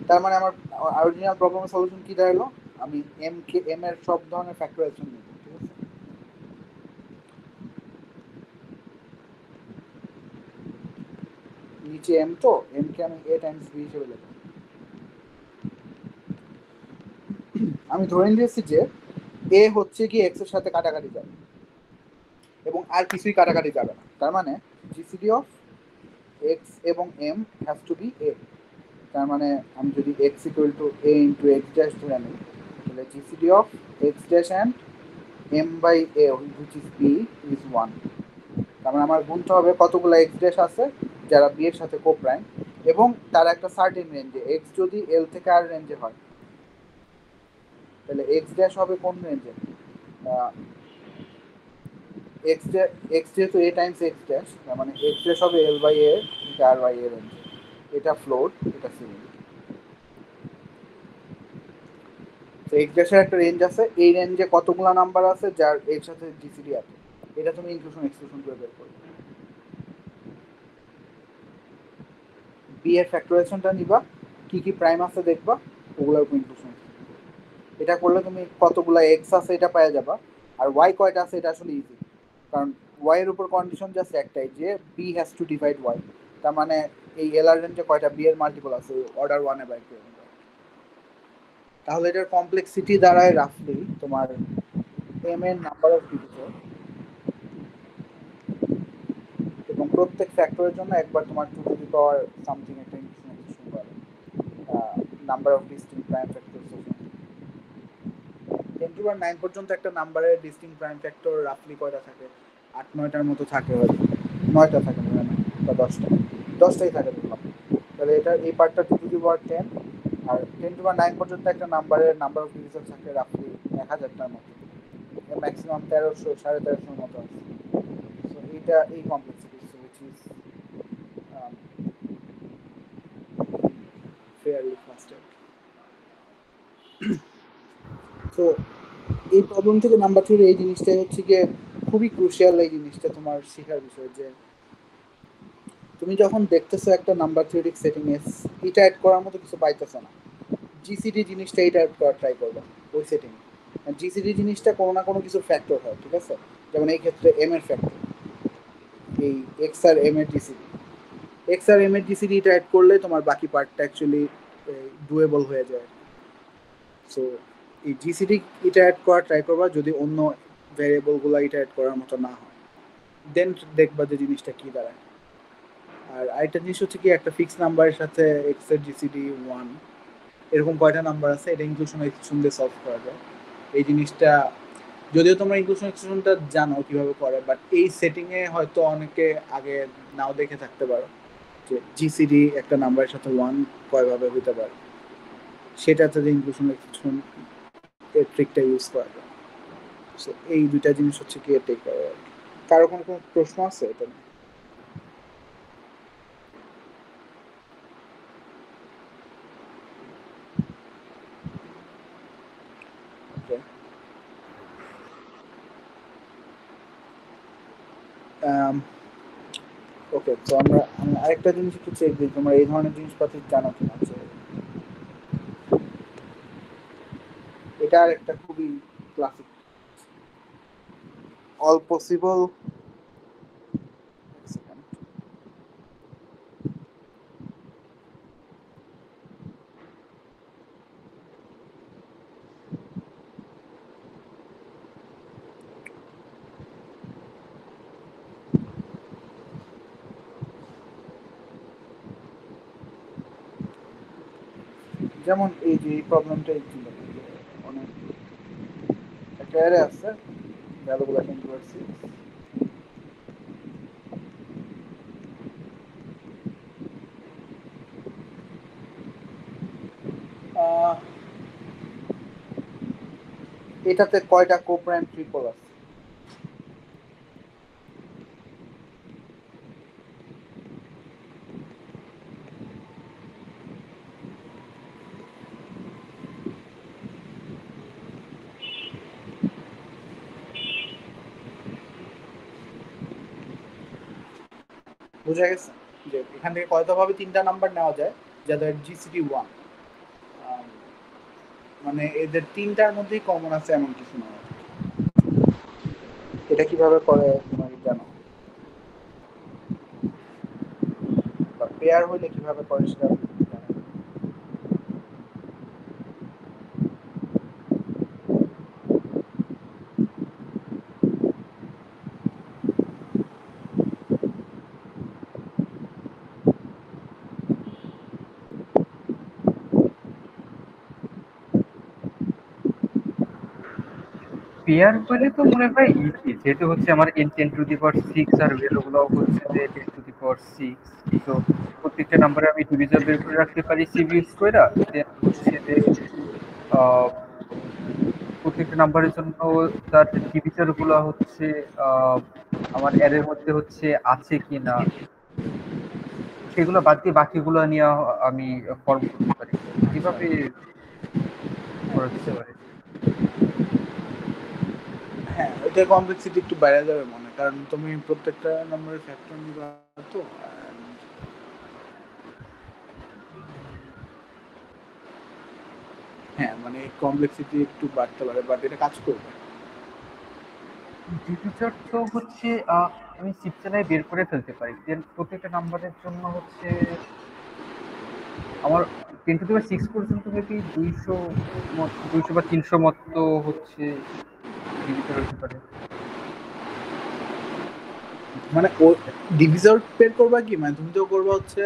তার মানে আমার অরিজিনাল প্রবলেমের সলিউশন কি দাঁড়ালো, আমি m এর সব ধরনের ফ্যাক্টরাইজেশন নিব, ঠিক আছে? নিচে m তো m কে আমি a টাইমস b হিসেবে লিখব। আমি ধরে নিয়েছি যে a হচ্ছে কি x এর সাথে কাটাকাটি যাবে এবং আর কিছুই কাটাকাটি যাবে না, তার মানে জিসিডি অফ x এবং m has to be a। তার মানে আমি যদি x equal to a into x dash ধরে নিই তাহলে GCD of x dash and m by a which is b is 1। তার মানে আমার গুনতে হবে কতগুলো x ড্যাশ আছে যারা b এর সাথে কোপ্রাইম এবং তার একটা সার্টেন রেঞ্জে, x যদি l থেকে r রেঞ্জে হয় তাহলে x ড্যাশ হবে কোন রেঞ্জে, x যেহেতু a টাইমস x ড্যাশ তার মানে x ড্যাশ হবে l বাই a থেকে r বাই a রেঞ্জে। এটা ফ্লোট, এটা সিলিন্ডার। তো x ড্যাশের একটা রেঞ্জ আছে, এই রেঞ্জে কতগুলা নাম্বার আছে যার এর সাথে জিসিডি আছে, এটা তুমি ইনক্লুশন এক্সক্লুশন করে বের করবে। বি এর ফ্যাক্টরাইজেশনটা নিবা, কি কি প্রাইম আছে দেখবা, ওগুলোর উপর ইনক্লুশন। এটা করলে তুমি কতগুলা এক্স আছে এটা পাওয়া যাবা, আর ওয়াই কয়টা আছে এটা আসলে ইজি, কারণ ওয়াই এর উপর কন্ডিশন জাস্ট একটাই যে b has to divide y. তার মানে এই এল আর রেঞ্জে কয়টা বি এর মাল্টিপল আছে অর্ডার 1 এ বাই করে। তাহলে এটার কমপ্লেক্সিটি দাঁড়ায় রাফলি তোমার এম এর নাম্বার অফ ডিজিটর এবং প্রত্যেক ফ্যাক্টরের জন্য একবার তোমার 2 টু দি পাওয়ার সামথিং একটা ইনক্লুশন করে number of distinct prime factors. 10 to 9 পর্যন্ত একটা নাম্বারের ডিস্টিংক্ট প্রাইম ফ্যাক্টর রাফলি কয়টা থাকে, 8-9টার মতো থাকে, হয়তো 9টা থাকে না বা 10টাই থাকে বললাম। তাহলে এটা এই পার্টটা 2 to the power 10 R 10 to 9 পর্যন্ত একটা নাম্বারের নাম্বার অফ ডিজিটস থাকে রাফলি 1000টার মতো, ম্যাক্সিমাম 1300 1350 মতো আছে। সো এটা এই complexity which is fairly faster. তো এই প্রবলেম থেকে নাম্বার 3 এই জিনিসটা হচ্ছে গিয়ে খুবই ক্রুশিয়াল, এই জিনিসটা তোমার শেখার বিষয় যে তুমি যখন দেখতেছো একটা নাম্বার থিওরিটিক সেটিং এ এটা অ্যাড করার মতো কিছু পাইতেছো না, জিসিডি জিনিসটা এটা অ্যাড করার ট্রাই করবা ওই সেটিং। জিসিডি জিনিসটা কোনো না কোনো কিছু ফ্যাক্টর হয়, ঠিক আছে? যেমন এই ক্ষেত্রে এম এর ফ্যাক্টর, এই এক্স আর এম এর জিসিডি, এক্স আর এম এর জিসিডি এটা অ্যাড করলে তোমার বাকি পার্টটা অ্যাকচুয়ালি ডুয়েবল হয়ে যায়। সো এই জিসিডি এটা অ্যাড করার ট্রাই করবা, যদি অন্য ভ্যারিয়েবলগুলো এটা অ্যাড করার মতো না হয় দেন দেখবা যে জিনিসটা কি দাঁড়ায়। আর আরেকটা জিনিস হচ্ছে কি একটা ফিক্স নাম্বারের সাথে এক্স এর জিসিডি 1 এরকম কয়টা নাম্বার আছে এটা ইনক্লুশন এক্সক্লুশন দিয়ে সলভ করা যায়। এই জিনিসটা যদিও তোমরা ইনক্লুশন এক্সক্লুশনটা জানো কিভাবে করে, বাট এই সেটিং এ হয়তো অনেকে আগে নাও দেখে থাকতে পারো যে জিসিডি একটা নাম্বারের সাথে 1 কয়ভাবে হতে পারে, সেটাতে যে ইনক্লুশন এক্সক্লুশন এর ট্রিকটা ইউজ করা যায়। সো এই দুইটা জিনিস হচ্ছে কি টেক করা। কারো কোনো প্রশ্ন আছে এটা নিয়ে? ওকে, তো আমি আরেকটা জিনিস একটু চেক দিই, তোমরা এই ধরনের জিনিসপাতি জানো কিনা, যে এটা একটা খুবই ক্লাসিক অল পসিবল। যেমন এই যে এই প্রবলেমটা ছিল, অনেক একটা অ্যারে আছে ভ্যালুগুলো ইনভার্সি, এটাতে কয়টা কোপ্রাইম ট্রিপল আছে? বুঝা গেছে যে এখান থেকে কয়ভাবে তিনটা নাম্বার নেওয়া যায় যাদের জিসিডি 1, মানে এদের তিনটার মধ্যেই কমন আছে এমন কিছু না। এটা কিভাবে করে তুমি জানো? বা পেয়ার হইলে কিভাবে করে সেটা জানো? পেয়ার করলে তো মনে হয় ইজি, যেহেতু হচ্ছে আমার n10⁶ আর ভ্যালুগুলো হচ্ছে যে 10⁶। তো প্রত্যেকটা নাম্বারে আমি ডিভিজর বের করে রাখতে পারি সিভ ইউজ করে, দেন হচ্ছে যে আহ, প্রত্যেকটা নাম্বারের জন্য তার ডিভিজর গুলো হচ্ছে আমার অ্যারের মধ্যে হচ্ছে আছে কিনা সেগুলো বাদ দিয়ে বাকিগুলো নিয়ে আমি ফর্ম করতে পারি। এভাবে করা যেতে পারে। হ্যাঁ, এটা কমপ্লেক্সিটি একটু বাইরে যাবে মনে, কারণ তুমি প্রত্যেকটা নাম্বারের ফ্যাক্টর নিবা তো, হ্যাঁ মানে কমপ্লেক্সিটি একটু বাড়তে পারে, বাট এটা কাজ করবে। ডিভিজর তো হচ্ছে আমি সিপ চালাই বের করে ফেলতে পারি, দেন প্রত্যেকটা নাম্বারের জন্য হচ্ছে আমার 10⁶ পর্যন্ত মেবি 200 বা 300 মতো হচ্ছে ডিভিজর হতে পারে। মানে ও ডিভিজর বের করবা কি, মানে তুমি তো করবা হচ্ছে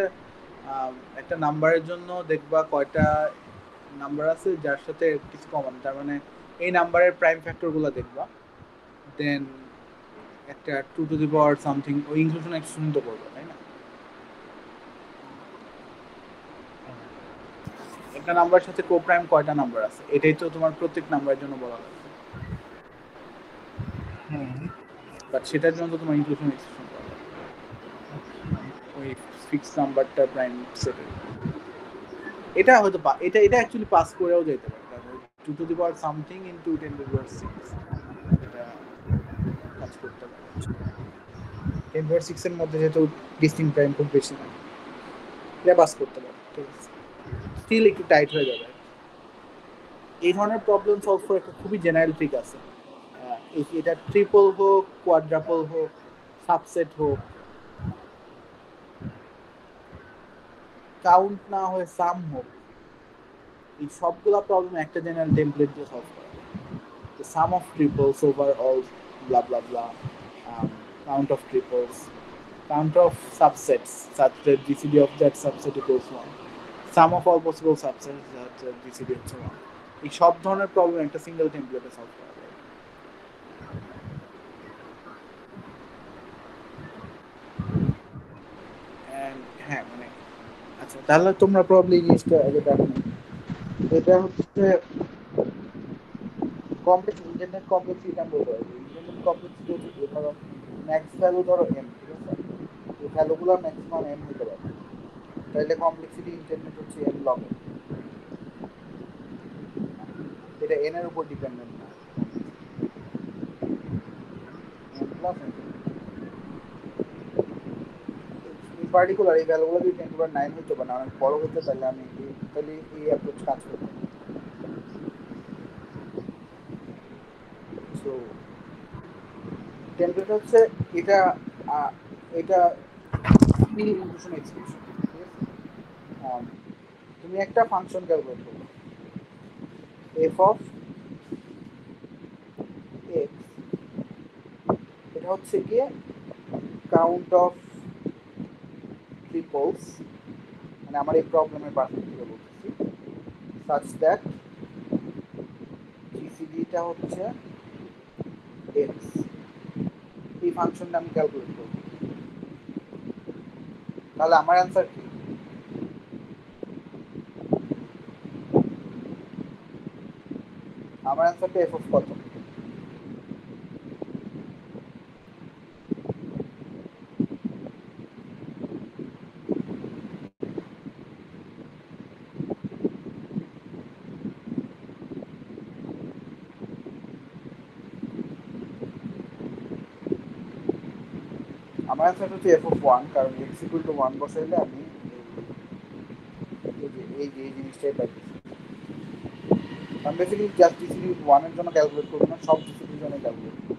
একটা নাম্বারের জন্য দেখবা কয়টা নাম্বার আছে যার সাথে কিছু কমন, তার মানে এই নাম্বারের প্রাইম ফ্যাক্টর গুলো দেখবা, দেন একটা 2 সামথিং ওই ইনক্লুশন এক্সক্লুশন তো করবে, তাই না? একটা নাম্বারের সাথে কোপ্রাইম কয়টা নাম্বার আছে এটাই তো তোমার প্রত্যেক নাম্বারের জন্য বলা হবে, বাট সেটার জন্য তো তোমার ইনক্লুশন এক্সক্লুশন করা হবে ওই ফিক্স নাম্বারটা প্রাইম সেটের। এটা হয়তো এটা এটা অ্যাকচুয়ালি পাস করেও যেতে পারে, তারপর 2 সামথিং ইনটু 10⁶ এটা কাজ করতে পারে। 10⁶ এর মধ্যে যেহেতু ডিস্টিংক্ট প্রাইম খুব বেশি না, এটা পাস করতে পারে, ঠিক আছে, স্টিল একটু টাইট হয়ে যাবে। এই ধরনের প্রবলেম সলভ করে একটা খুবই জেনারেল ট্রিক আছে, এটা ট্রিপল হোক, কোয়াড্রাপল হোক, সাবসেট হোক, কাউন্ট না হয়ে সাম হোক, এই সবগুলা প্রবলেম একটা জেনারেল টেমপ্লেট দিয়ে সলভ করা যায়। The sum of triples over all blah blah blah, count of triples, count of subsets such that GCD of that subset equals 1, sum of all possible subsets that GCD হচ্ছে 1, এই সব ধরনের problem একটা single টেমপ্লেটে solve করা যায়। হ্যাঁ মানে আচ্ছা তাহলে তোমরা প্রবলি জিনিসটা আগে দেখো না। এটা হচ্ছে কমপ্লেক্স ইন্টারনেট কমপ্লেক্সিটি আমরা বলবো। ইন্টারনেট কমপ্লেক্সিটি হচ্ছে কি, ধরো ম্যাক্স ভ্যালু ধরো এম, ঠিক আছে, এই ভ্যালুগুলো ম্যাক্সিমাম এম হতে পারে, তাহলে কমপ্লেক্সিটি ইন্টারনেট হচ্ছে এন লগ। এটা এন এর উপর ডিপেন্ডেন্ট না, N plus N. In particular এই ভ্যালুগুলো যদি 10⁹ হইতে পারে, অনেক বড় হতে, তাহলে আমি তাহলে এই অ্যাপ্রোচ কাজ করতে। সো টেমপ্লেট হচ্ছে এটা এটা ইনক্লুশন এক্সক্লুশন, ঠিক আছে। তুমি একটা ফাংশন ক্যালকুলেট করো, এফ অফ এক্স, এটা হচ্ছে গিয়ে কাউন্ট অফ ট্রিপলস, মানে আমার এই প্রবলেমের পার্সপেক্টিভে বলতেছি, সাচ দ্যাট জিসিডিটা হচ্ছে এক্স। এই ফাংশনটা আমি ক্যালকুলেট করব, তাহলে আমার অ্যান্সার কি? আমার অ্যান্সারটা এফ অফ কত? আমার অ্যান্সার হচ্ছে এফ অফ ওয়ান, কারণ এক্স ইকুয়াল টু ওয়ান বসাইলে আমি এই জিনিসটাই পাইছি। আমি বেসিক্যালি জাস্ট জিসিডি ওয়ানের জন্য ক্যালকুলেট করবো না, সব জিসিডির জন্য ক্যালকুলেট করবো।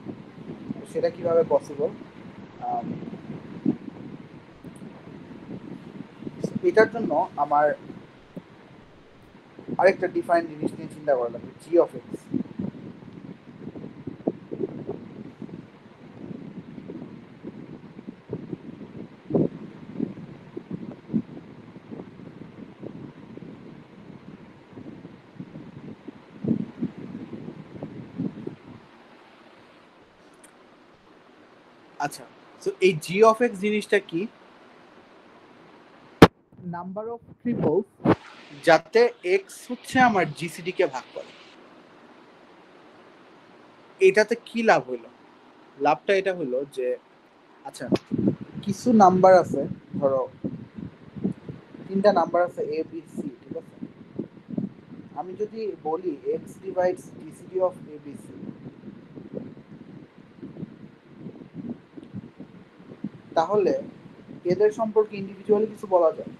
সেটা কিভাবে পসিবল? এটার জন্য আমার আরেকটা ডিফাইন জিনিস নিয়ে চিন্তা করা লাগবে, জি অফ এক্স। আচ্ছা, তো এই জি অফ এক্স জিনিসটা কি? নাম্বার অফ ট্রিপলস যাতে এক্স হচ্ছে আমার জিসিডি কে ভাগ করে। এটাতে কি লাভ হইলো? লাভটা এটা হলো যে, আচ্ছা কিছু নাম্বার আছে, ধরো তিনটা নাম্বার আছে এ বি সি, ঠিক আছে। আমি যদি বলি x divides GCD of a b c, তাহলে এদের সম্পর্কে ইন্ডিভিজুয়ালি কিছু বলা যায়?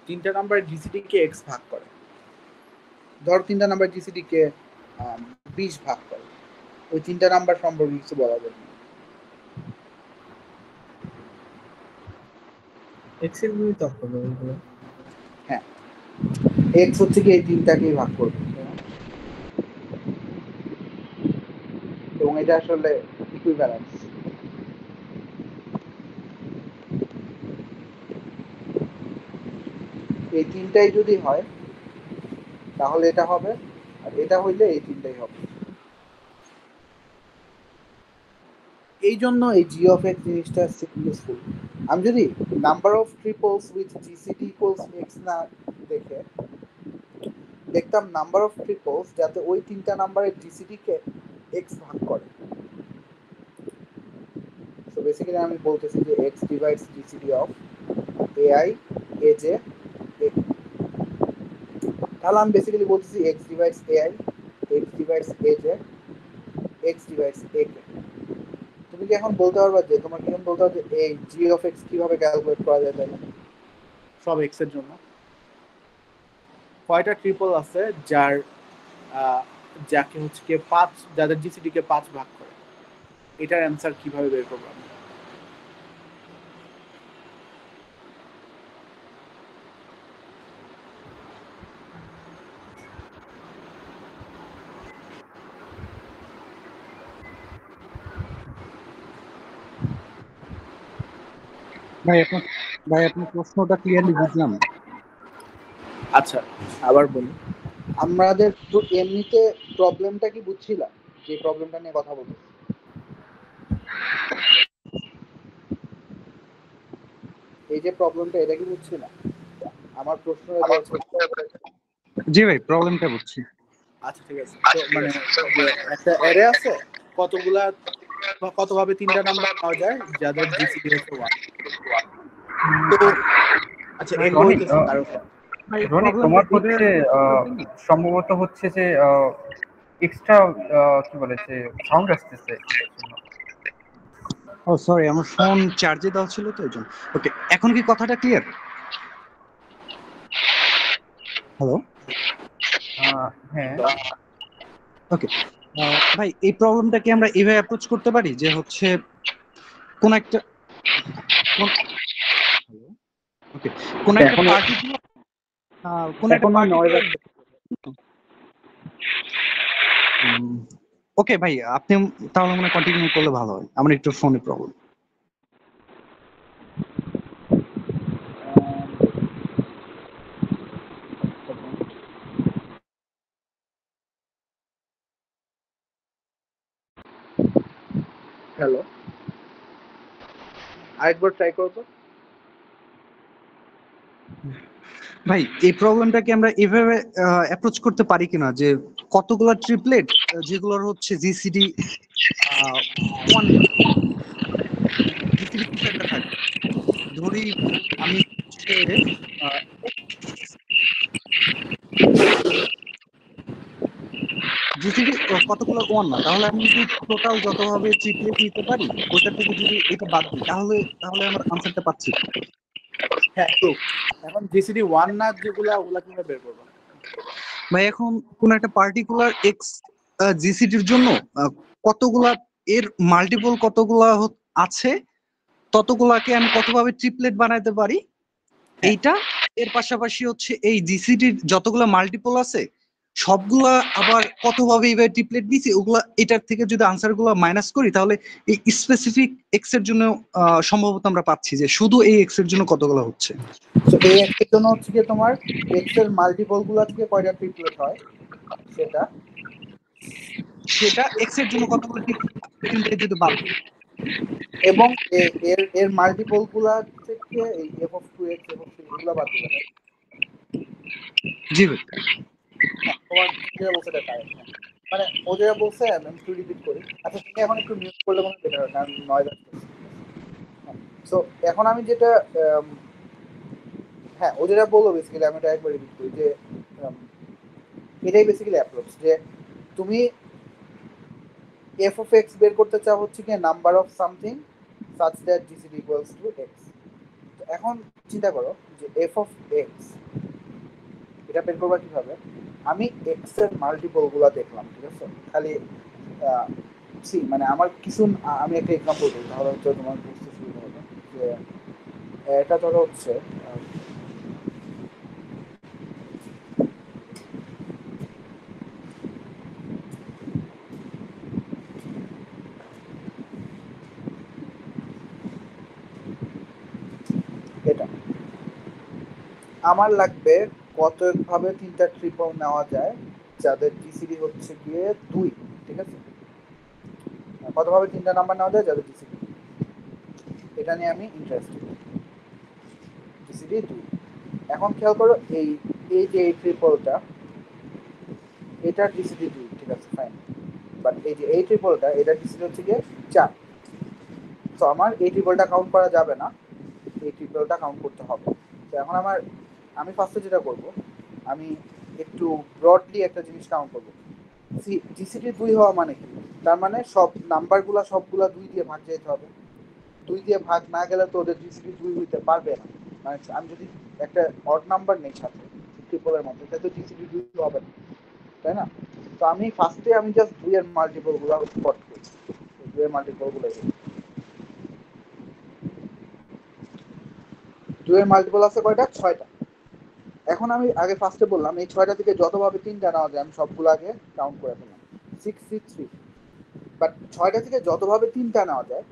তিনটা নাম্বার জিসিডি কে এক্স ভাগ করে, ধর তিনটা নাম্বার জিসিডি কে 20 ভাগ করে, ওই তিনটা নাম্বার সম্পর্কে কিছু বলা যায় না। এক্স এর গুণিতক হবে ওইগুলো। হ্যাঁ, এক্স হচ্ছে কি এই তিনটাকেই ভাগ করবে, এবং এটা আসলে ইকুইভ্যালেন্স। এই তিনটাই যদি হয় তাহলে এটা হবে, আর এটা হইলে এই তিনটাই হবে। এই জন্য এই জি অফ এক্স জিনিসটা ইউজফুল। আমি যদি number of triples with GCD equals x না দেখে দেখতাম নাম্বার অফ ট্রিপলস যাতে ওই তিনটা নাম্বারের জিসিডি কে এক্স ভাগ করে। সো বেসিক্যালি আমি বলতেছি যে x divides GCD of a i a j a, তাহলে আমি বেসিক্যালি বলতেছি x divides a i, x divides a j, x divides a k. তুমি কি এখন বলতে পারবা যে, তোমার কি এখন বলতে হবে যে এই জি অফ এক্স কিভাবে ক্যালকুলেট করা যায় তাহলে সব এক্স এর জন্য? কয়টা ট্রিপল আছে যার যাকে হচ্ছে কি 5, যাদের জিসিডি কে 5 ভাগ করে, এটার অ্যান্সার কিভাবে বের করবো আমি? ভাই আপনার আপনার প্রশ্নটা ক্লিয়ারলি বুঝলাম। আচ্ছা আবার বলি, আমাদের তো এমনিতে প্রবলেমটা কি বুঝছিলাম, যে প্রবলেমটা নিয়ে কথা বলবো? এই যে প্রবলেমটা, এটা কি বুঝছিলাম? আমার প্রশ্ন হচ্ছে, জি ভাই, প্রবলেমটা বুঝছি। আচ্ছা ঠিক আছে। তো মানে যে একটা অ্যারে আছে, কতগুলা কতভাবে তিনটা নাম্বার পাওয়া যায় যাদের জিসিডি হচ্ছে 1। তো আচ্ছা রনি এগুলো হইতেছে কারো ভাই রনি তোমার হচ্ছে সম্ভবত হচ্ছে যে এক্সট্রা কি বলে যে সাউন্ড আসতেছে এটার জন্য। ও সরি, আমার ফোন চার্জে দেওয়া ছিল তো এইজন্য। ওকে, এখন কি কথাটা ক্লিয়ার? হ্যালো। হ্যাঁ, ওকে ভাই, এই প্রবলেমটা কি আমরা এইভাবে অ্যাপ্রোচ করতে পারি যে হচ্ছে কোন একটা ওকে কোন একটা পার্টিকুলার কোন একটা পার্টিকুলার ওকে ভাই, আপনি তাহলে মনে কন্টিনিউ করলে ভালো হয়, আমার একটু ফোনে প্রবলেম। হ্যালো, আরেকবার ট্রাই করবো। ভাই এই প্রবলেমটাকে আমরা এভাবে অ্যাপ্রোচ করতে পারি কিনা যে কতগুলো ট্রিপলেট যেগুলোর হচ্ছে জিসিডি 1 জিসিডি কিছু একটা থাকে, ধরি আমি হচ্ছে জিসিডি কতগুলো 1 না, তাহলে আমি যদি টোটাল যতভাবে ট্রিপলেট নিতে পারি ওইটা থেকে যদি এটা বাদ দিই তাহলে তাহলে আমার আনসারটা পাচ্ছি। হ্যাঁ তো এখন জিসিডি 1 না যেগুলা, ওগুলা কিভাবে বের করবো? ভাই এখন কোন একটা পার্টিকুলার এক্স জিসিডির জন্য কতগুলা এর মাল্টিপল কতগুলা আছে ততগুলাকে আমি কতভাবে ট্রিপলেট বানাইতে পারি এইটা, এর পাশাপাশি হচ্ছে এই জিসিডির যতগুলা মাল্টিপল আছে সবগুলা আবার কতভাবে এইভাবে ট্রিপলেট দিছি ওগুলা এটার থেকে যদি আনসার গুলা মাইনাস করি তাহলে এই স্পেসিফিক এক্স এর জন্য সম্ভবত আমরা পাচ্ছি যে শুধু এই এক্স এর জন্য কতগুলো হচ্ছে। তো এই এক্সের জন্য হচ্ছে কি তোমার এক্স এর মাল্টিপল গুলা থেকে কয়টা ট্রিপলেট হয় সেটা সেটা এক্স এর জন্য কতগুলো ট্রিপলেট যদি বাদ দিই, এবং এর এর মাল্টিপল গুলা থেকে এই F of 2x F of 3 এগুলা বাদ দিবে। জি ভাই। তোমার যেটা বলছে এটা কারেক্ট। মানে ও যেটা বলছে আমি একটু রিপিট করি। আচ্ছা তুমি এখন একটু মিউট করলে কোনো বেটার হয়, কারণ নয়েজ আসছে। সো এখন আমি যেটা হ্যাঁ ও যেটা বললো বেসিক্যালি আমি এটা একবার রিপিট করি যে এটাই বেসিক্যালি অ্যাপ্রোচ, যে তুমি এফ অফ এক্স বের করতে চাও হচ্ছে কি number of something such that GCD equals to x. এখন চিন্তা করো যে এফ অফ এক্স এটা বের করবা কিভাবে? আমি এক্স এর মাল্টিপল গুলা দেখলাম, ঠিক আছে, খালি সি মানে আমার কিছু আমি একটা এক্সাম্পল দিই তাহলে হচ্ছে তোমার বুঝতে সুবিধা হবে। যে এটা ধরো হচ্ছে এটা আমার লাগবে কতভাবে তিনটা ট্রিপল নেওয়া যায় যাদের জিসিডি হচ্ছে গিয়ে 2, ঠিক আছে, কতভাবে তিনটা নাম্বার নেওয়া যায় যাদের জিসিডি, এটা নিয়ে আমি ইন্টারেস্টেড। জিসিডি 2। এখন খেয়াল করো এই এই যে এই ট্রিপলটা এটা জিসিডি 2, ঠিক আছে ফাইন, বাট এই যে এই ট্রিপলটা এটা জিসিডি হচ্ছে গিয়ে 4। তো আমার এই ট্রিপলটা কাউন্ট করা যাবে না, এই ট্রিপলটা কাউন্ট করতে হবে। তো এখন আমি ফার্স্টে যেটা করব, আমি একটু ব্রডলি একটা জিনিস কাউন্ট করবো। জিসিডি 2 হওয়া মানে কি? তার মানে সব নাম্বারগুলা সবগুলা 2 দিয়ে ভাগ যেতে হবে। 2 দিয়ে ভাগ না গেলে তো ওদের জিসিডি 2 হইতে পারবে না। মানে আমি যদি একটা অড নাম্বার নেই সাথে ট্রিপলের মধ্যে তাহলে তো জিসিডি 2 হবে না, তাই না? তো আমি ফার্স্টে আমি জাস্ট 2 এর মাল্টিপল গুলা স্পট করি। 2 এর মাল্টিপল গুলো 2 এর মাল্টিপল আছে কয়টা? 6টা। এখন আমি আগে ফার্স্টে বললাম এই 6টা থেকে যতভাবে 3টা নেওয়া যায় আমি সবগুলো আগে কাউন্ট করে ফেললাম 663। বাট 6টা থেকে যতভাবে 3টা নেওয়া যায়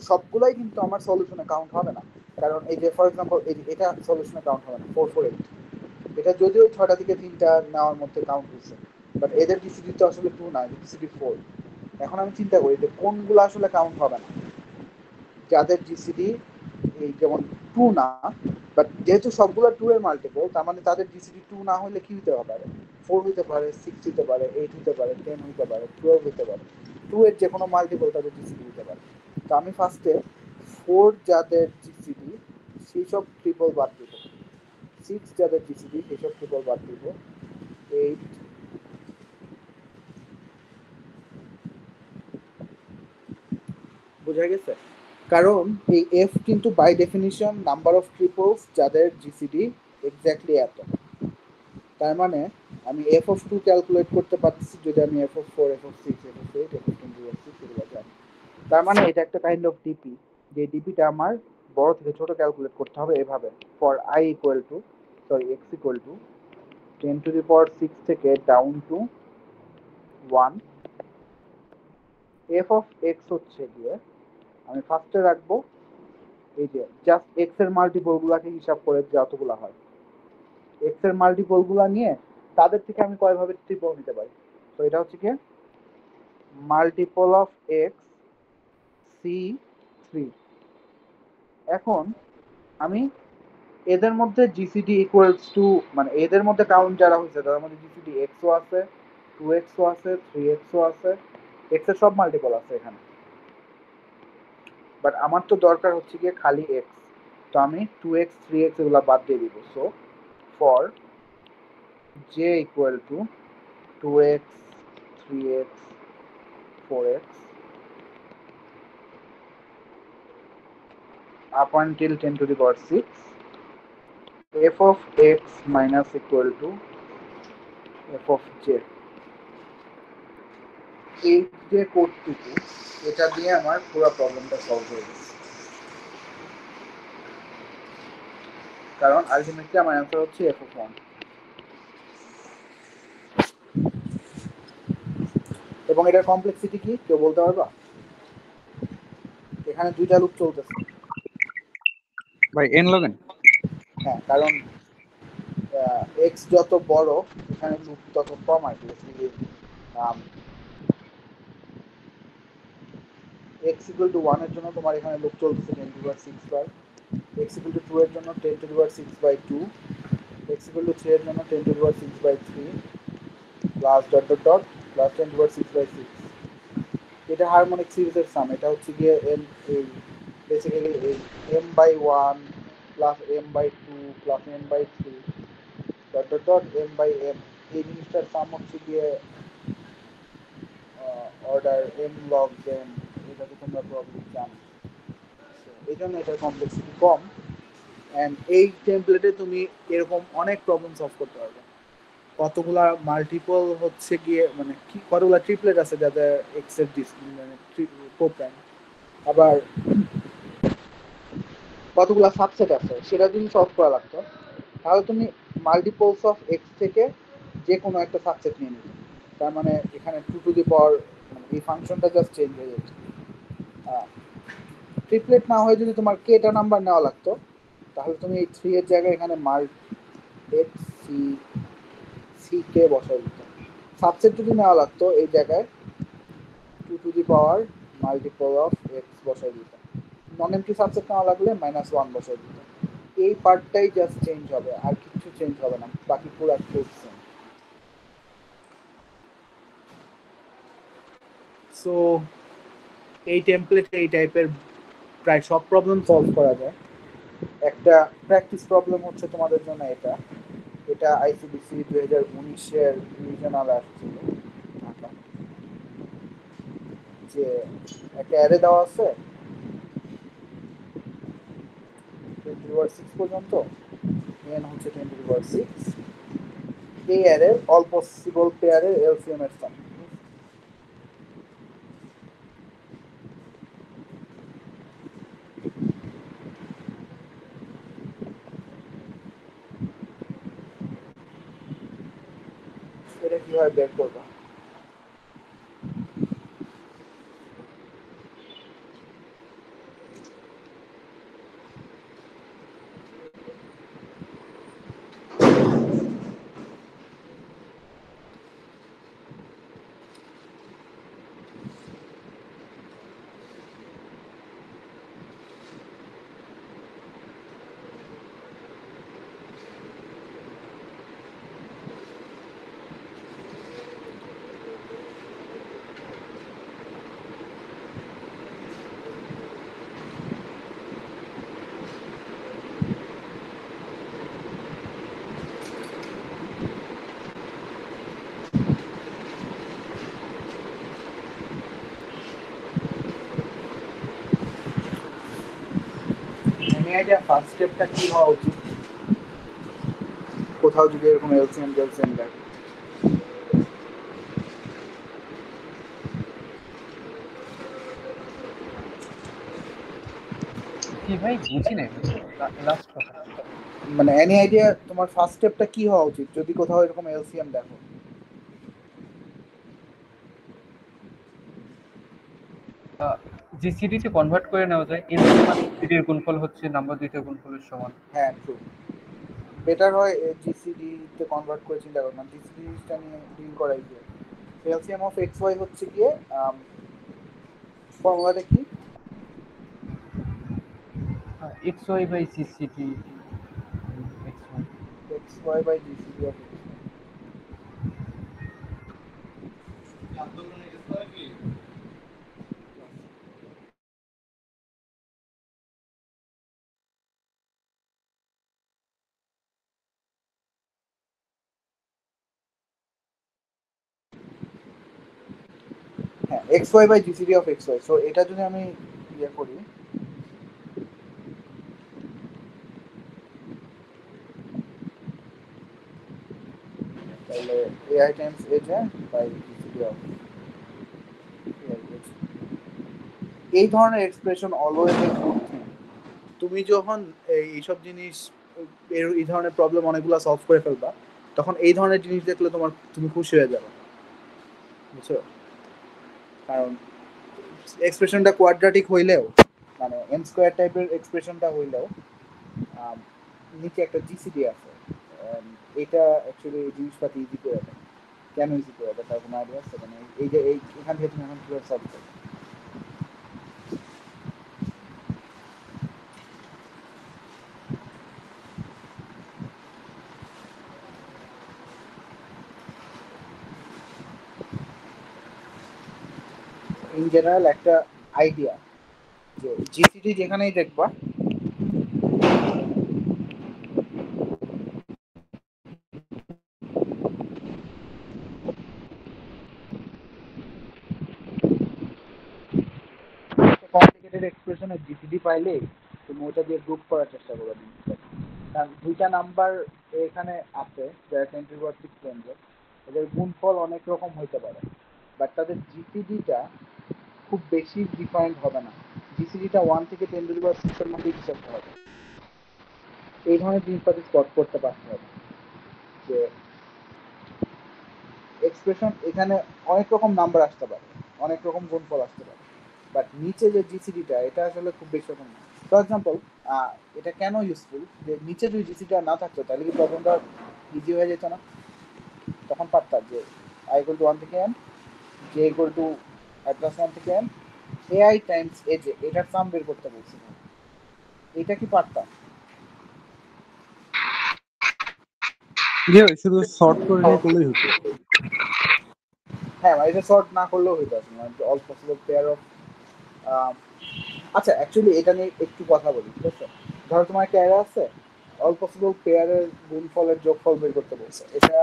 সবগুলাই কিন্তু আমার সলিউশনে কাউন্ট হবে না। কারণ এই যে ফর এক্সাম্পল এটা সলিউশনে কাউন্ট হবে না 448, এটা যদিও 6টা থেকে 3টা নেওয়ার মধ্যে কাউন্ট হচ্ছে, বাট এদের জিসিডি তো আসলে 2 না, জিসিডি 4। এখন আমি চিন্তা করি যে কোনগুলো আসলে কাউন্ট হবে না, যাদের জিসিডি এই যেমন 2 না, বাট যেহেতু সবগুলো 2 এর মাল্টিপল, তার মানে তাদের জিসিডি 2 না হলে কি হতে পারে, 4 হতে পারে, 6 হতে পারে, 8 হতে পারে, 10 হতে পারে, 12 হতে পারে, 2 এর যে কোনো মাল্টিপল তাদের জিসিডি হতে পারে। তো আমি ফার্স্টে 4 যাদের জিসিডি সেই সব ট্রিপল বাদ দিব, 6 যাদের জিসিডি সেই সব ট্রিপল বাদ দিব, 8, বোঝা গেছে? কারণ এই এফ কিন্তু by definition number of triples যাদের জিসিডি এক্স্যাক্টলি এত। তার মানে আমি এফ অফ 2 ক্যালকুলেট করতে পারতেছি যদি আমি F of 4, F of 6, F of 8, F of 26 এগুলো জানি। তার মানে এটা একটা কাইন্ড অফ ডিপি, যে ডিপিটা আমার বড় থেকে ছোট ক্যালকুলেট করতে হবে এভাবে, for I equal to x equal to 10⁶ থেকে down to 1। F of x হচ্ছে গিয়ে আমি ফার্স্টে রাখবো এই যে জাস্ট এক্স এর মাল্টিপল গুলাকে হিসাব করে যতগুলা হয়, এক্স এর মাল্টিপল গুলা নিয়ে তাদের থেকে আমি কয়ভাবে ট্রিপল নিতে পারি। তো এটা হচ্ছে কি মাল্টিপল অফ এক্স C3। এখন আমি এদের মধ্যে জিসিডি ইকুয়ালস টু, মানে এদের মধ্যে কাউন্ট যারা হয়েছে তাদের মধ্যে জিসিডি এক্সও আছে, 2xও আছে, 3xও আছে, এক্স এর সব মাল্টিপল আছে এখানে, বাট আমার তো দরকার হচ্ছে গিয়ে খালি এক্স। তো আমি 2x 3x এগুলা বাদ দিয়ে দিব। So for j equal to 2x 3x 4x up until 10⁶, f of x minus equal to f of j। এই যে কোডটুকু, এটা দিয়ে আমার পুরো প্রবলেমটা সলভ হয়ে গেছে, কারণ আলটিমেটলি আমার অ্যান্সার হচ্ছে f of 1। এবং এটার কমপ্লেক্সিটি কি কেউ বলতে পারবা? এখানে 2টা লুপ চলতেছে। ভাই n log n। হ্যাঁ, কারণ এক্স যত বড় এখানে লুপ তত কম আর কি। এক্স ইকুয়াল টু 1 এর জন্য তোমার এখানে লুপ চলতেছে 10⁶ বার, এক্স ইকুয়াল টু 2 এর জন্য 10⁶/2, এক্স ইকুয়াল টু 3 এর জন্য 10⁶/3 plus dot dot dot plus 10⁶/6। এটা হারমোনিক সিরিজের সাম। এটা হচ্ছে গিয়ে এম এই বেসিক্যালি এই m/1 plus m/2 plus m/3 dot dot dot m/m, এই জিনিসটার সাম হচ্ছে গিয়ে অর্ডার m log n। এটা তো তোমরা প্রবলেম জানো, এই জন্য এটার কমপ্লেক্সিটি কম। অ্যান্ড এই টেমপ্লেটে তুমি এরকম অনেক প্রবলেম সলভ করতে পারবে। কতগুলা মাল্টিপল হচ্ছে গিয়ে মানে কি কতগুলা ট্রিপলেট আছে যাদের এক্স এর মানে কোপ্রাইম, আবার কতগুলা সাবসেট আছে সেটা যদি সলভ করা লাগতো, তাহলে তুমি মাল্টিপলস অফ এক্স থেকে যে কোনো একটা সাবসেট নিয়ে নিবে। তার মানে এখানে 2⁻, মানে এই ফাংশনটা জাস্ট চেঞ্জ হয়ে যাচ্ছে। ট্রিপলেট না হয়ে যদি তোমার কেটা নাম্বার নেওয়া লাগতো, তাহলে তুমি এই 3 এর জায়গায় এখানে এক্স সি কে বসাই দিত। সাবসেট যদি নেওয়া লাগতো এই জায়গায় 2⁻, মাল্টিপল অফ এক্স বসাই দিত। নন এমটি সাবসেট নেওয়া লাগলে -1 বসাই দিত। এই পার্টটাই জাস্ট চেঞ্জ হবে, আর কিছু চেঞ্জ হবে না, বাকি পুরো কোড সেম। সো এই টেমপ্লেটে এই টাইপের প্রায় সব প্রবলেম সলভ করা যায়। একটা প্র্যাকটিস প্রবলেম হচ্ছে তোমাদের জন্য এটা, এটা আইসিডিসি 2019-এর রিজনাল আসছিল ঢাকা, যে একটা অ্যারে দেওয়া আছে 10⁶ পর্যন্ত, n হচ্ছে 10⁶। এই অ্যারে অল পসিবল পেয়ারের এলসিএম এর সাম। এটা কিভাবে বের করবা? এনি আইডিয়া ফার্স্ট স্টেপটা কি হওয়া উচিত কোথাও যদি এরকম এলসিএম টেলসিএম দেখো? কি ভাই বুঝি নাই লাস্ট কথা। মানে এনি আইডিয়া তোমার ফার্স্ট স্টেপটা কি হওয়া উচিত যদি কোথাও এরকম এলসিএম দেখো? জিসিডি তে কনভার্ট করে নেওয়া যায়, এলসি মানে জিসিডি এর গুণফল হচ্ছে নাম্বার দুইটা গুণফলের সমান। হ্যাঁ ট্রু। বেটার হয় জিসিডি তে কনভার্ট করে চিন্তা করো, মানে জিসিডি টা নিয়ে ডিল করাই গিয়ে এলসিএম অফ এক্স ওয়াই হচ্ছে গিয়ে ফর্মুলাটা কি? X y by GCD x y. X y by GCD of x. হ্যাঁ x y by GCD of x y. So এটা যদি আমি ইয়ে করি, তাহলে a i times h by GCD of এই ধরনের expression always a good thing. তুমি যখন এইসব জিনিস এই ধরনের প্রবলেম অনেকগুলো সলভ করে ফেলবা, তখন এই ধরনের জিনিস দেখলে তুমি খুশি হয়ে যাবে, বুঝছো? কারণ এক্সপ্রেশনটা কোয়াড্রাটিক হইলেও, মানে এন স্কোয়ার টাইপের এক্সপ্রেশনটা হইলেও নিচে একটা জিসিডি আছে, এটা অ্যাকচুয়ালি জিনিসপাতি ইজি করে দেয়। কেন ইজি করে দেয় তার কোনো আইডিয়া আছে? মানে এই যে এখান থেকে তুমি এখন কিভাবে সলভ করবে? ইন জেনারেল একটা আইডিয়া যে জিসিডি যেখানেই দেখবা কমপ্লিকেটেড এক্সপ্রেশনের জিসিডি পাইলে তুমি ওটা দিয়ে গ্রুপ করার চেষ্টা করবে। কারণ দুইটা নাম্বার এখানে আছে যারা 10^6 রেঞ্জের, এদের গুণফল অনেক রকম হইতে পারে, বাট তাদের জিসিডিটা খুব বেশি ডিফাইন্ড হবে না। জিসিডিটা 1 থেকে 10^6 এর মধ্যে কিছু একটা হবে। এই ধরনের জিনিসপাতি স্পট করতে পারতে হবে যে এক্সপ্রেশন এখানে অনেক রকম নাম্বার আসতে পারে, অনেক রকম গুণফল আসতে পারে, বাট নিচে যে জিসিডিটা এটা আসলে খুব বেশি রকম না। ফর এক্সাম্পল এটা কেন ইউজফুল যে নিচে যদি জিসিডিটা না থাকতো তাহলে কি প্রবলেমটা ইজি হয়ে যেত না? তখন পারতাম যে আই ইকুয়াল টু 1 থেকে n, J equal to I plus 1 থেকে n, AI Times A J, এটার সাম বের করতে বলছিলাম। এটা কি পারতাম? জি ভাই, শুধু শর্ট করে নিয়ে করলেই হতো। হ্যাঁ এটা শর্ট না করলেও হইতো আসলে, অল পসিবল পেয়ার অফ আচ্ছা অ্যাকচুয়ালি এটা নিয়ে একটু কথা বলি, ঠিক আছে? ধরো তোমার একটা অ্যারে আছে, অল পসিবল পেয়ারের গুণফলের যোগফল বের করতে বলছে, এটা